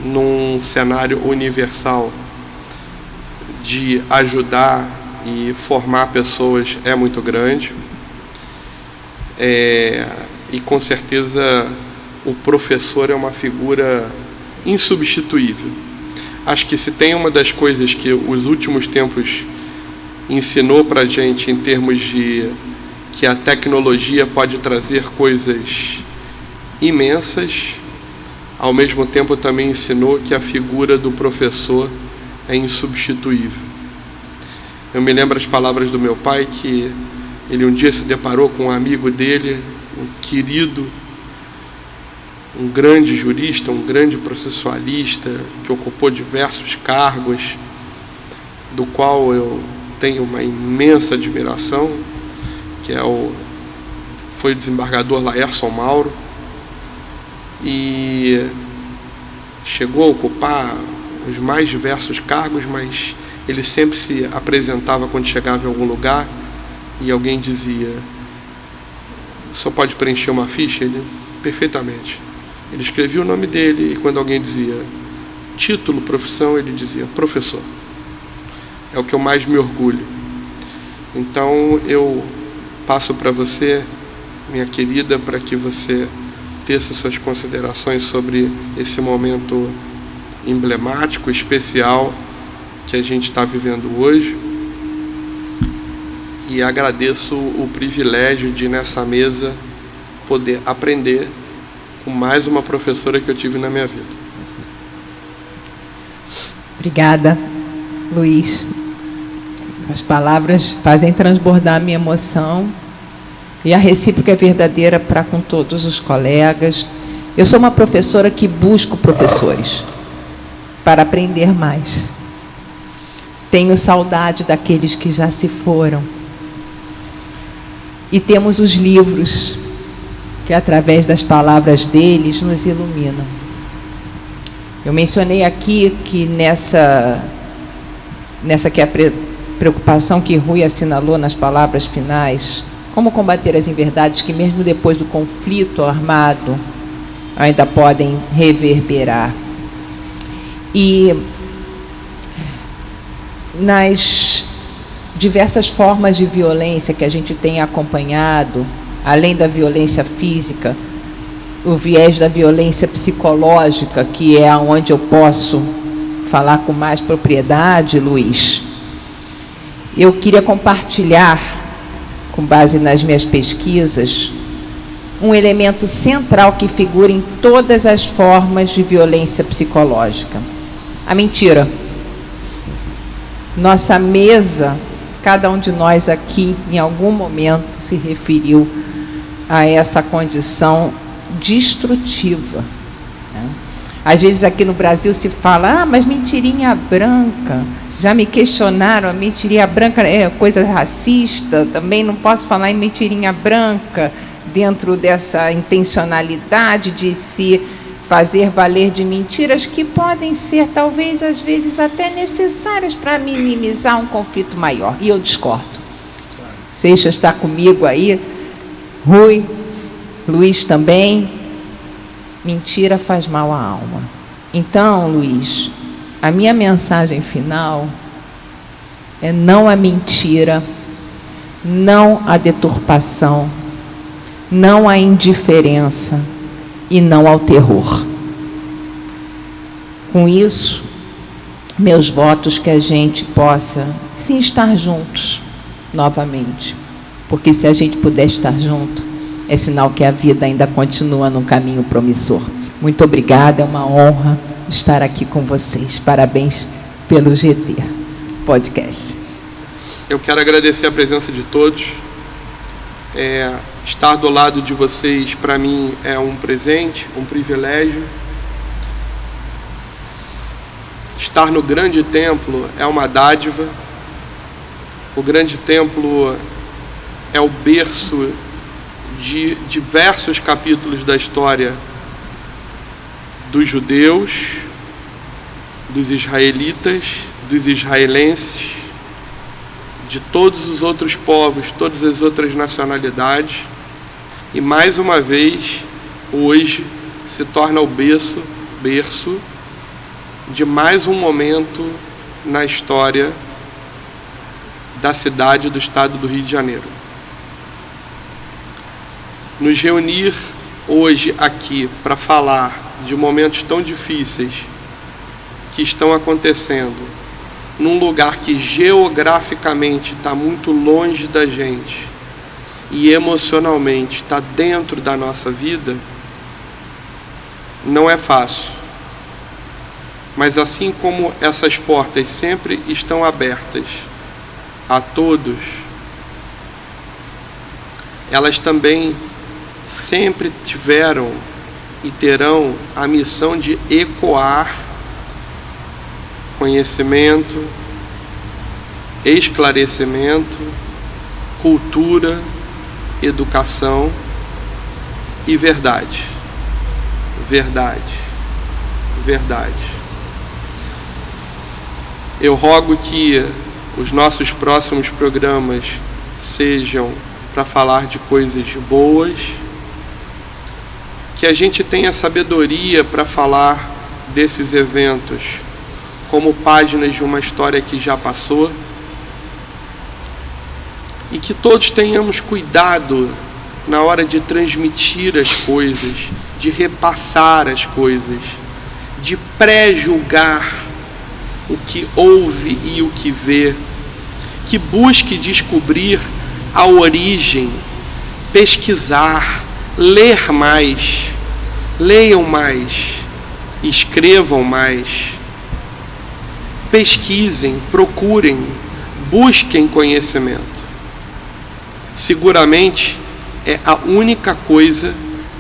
num cenário universal de ajudar e formar pessoas é muito grande. E com certeza o professor é uma figura insubstituível. Acho que se tem uma das coisas que os últimos tempos ensinou para a gente em termos de que a tecnologia pode trazer coisas imensas, ao mesmo tempo também ensinou que a figura do professor é insubstituível. Eu me lembro as palavras do meu pai, que ele um dia se deparou com um amigo dele, um querido, um grande jurista, um grande processualista, que ocupou diversos cargos, do qual eu tenho uma imensa admiração, que foi o desembargador Laércio Mauro, e chegou a ocupar os mais diversos cargos, mas ele sempre se apresentava quando chegava em algum lugar e alguém dizia: só pode preencher uma ficha? Ele, perfeitamente. Ele escrevia o nome dele, e quando alguém dizia título, profissão, ele dizia professor. É o que eu mais me orgulho. Então eu passo para você, minha querida, para que você teça suas considerações sobre esse momento emblemático, especial que a gente está vivendo hoje. E agradeço o privilégio de, nessa mesa, poder aprender com mais uma professora que eu tive na minha vida. Obrigada, Luiz. As palavras fazem transbordar a minha emoção, e a recíproca é verdadeira para com todos os colegas. Eu sou uma professora que busco professores para aprender mais. Tenho saudade daqueles que já se foram. E temos os livros que, através das palavras deles, nos iluminam. Eu mencionei aqui que nessa que é a preocupação que Rui assinalou nas palavras finais, como combater as inverdades que, mesmo depois do conflito armado, ainda podem reverberar. E nas diversas formas de violência que a gente tem acompanhado, além da violência física, o viés da violência psicológica, que é onde eu posso falar com mais propriedade, Luiz, eu queria compartilhar, com base nas minhas pesquisas, um elemento central que figura em todas as formas de violência psicológica: a mentira. Nossa mesa, cada um de nós aqui, em algum momento, se referiu a essa condição destrutiva. Às vezes aqui no Brasil se fala, mas mentirinha branca. Já me questionaram, a mentirinha branca é coisa racista, também não posso falar em mentirinha branca dentro dessa intencionalidade de se fazer valer de mentiras que podem ser, talvez, às vezes, até necessárias para minimizar um conflito maior. E eu discordo. Seixas está comigo aí, Rui, Luiz também. Mentira faz mal à alma. Então, Luiz, a minha mensagem final é não à mentira, não à deturpação, não à indiferença e não ao terror. Com isso, meus votos que a gente possa, sim, estar juntos novamente, porque se a gente puder estar junto, é sinal que a vida ainda continua num caminho promissor. Muito obrigada, é uma honra estar aqui com vocês. Parabéns pelo GT Podcast. Eu quero agradecer a presença de todos. Estar do lado de vocês, para mim, é um presente, um privilégio. Estar no grande templo é uma dádiva. O grande templo é o berço de diversos capítulos da história dos judeus, dos israelitas, dos israelenses, de todos os outros povos, todas as outras nacionalidades. E mais uma vez, hoje, se torna o berço de mais um momento na história da cidade do estado do Rio de Janeiro. Nos reunir hoje aqui para falar de momentos tão difíceis que estão acontecendo num lugar que geograficamente está muito longe da gente e emocionalmente está dentro da nossa vida, não é fácil. Mas assim como essas portas sempre estão abertas a todos, elas também sempre tiveram e terão a missão de ecoar conhecimento, esclarecimento, cultura, educação e verdade. Verdade. Verdade. Eu rogo que os nossos próximos programas sejam para falar de coisas boas, que a gente tenha sabedoria para falar desses eventos como páginas de uma história que já passou, e que todos tenhamos cuidado na hora de transmitir as coisas, de repassar as coisas, de pré-julgar o que ouve e o que vê, que busque descobrir a origem, pesquisar, ler mais, leiam mais, escrevam mais, pesquisem, procurem, busquem conhecimento. Seguramente é a única coisa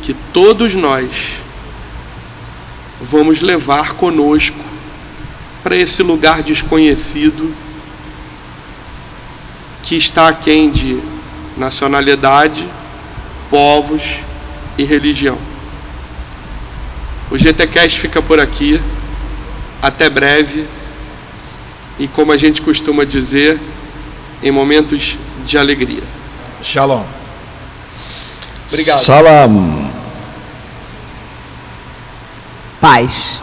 que todos nós vamos levar conosco para esse lugar desconhecido que está aquém de nacionalidade, povos e religião. O GTcast fica por aqui. Até breve. E como a gente costuma dizer, em momentos de alegria. Shalom. Obrigado. Salam. Paz.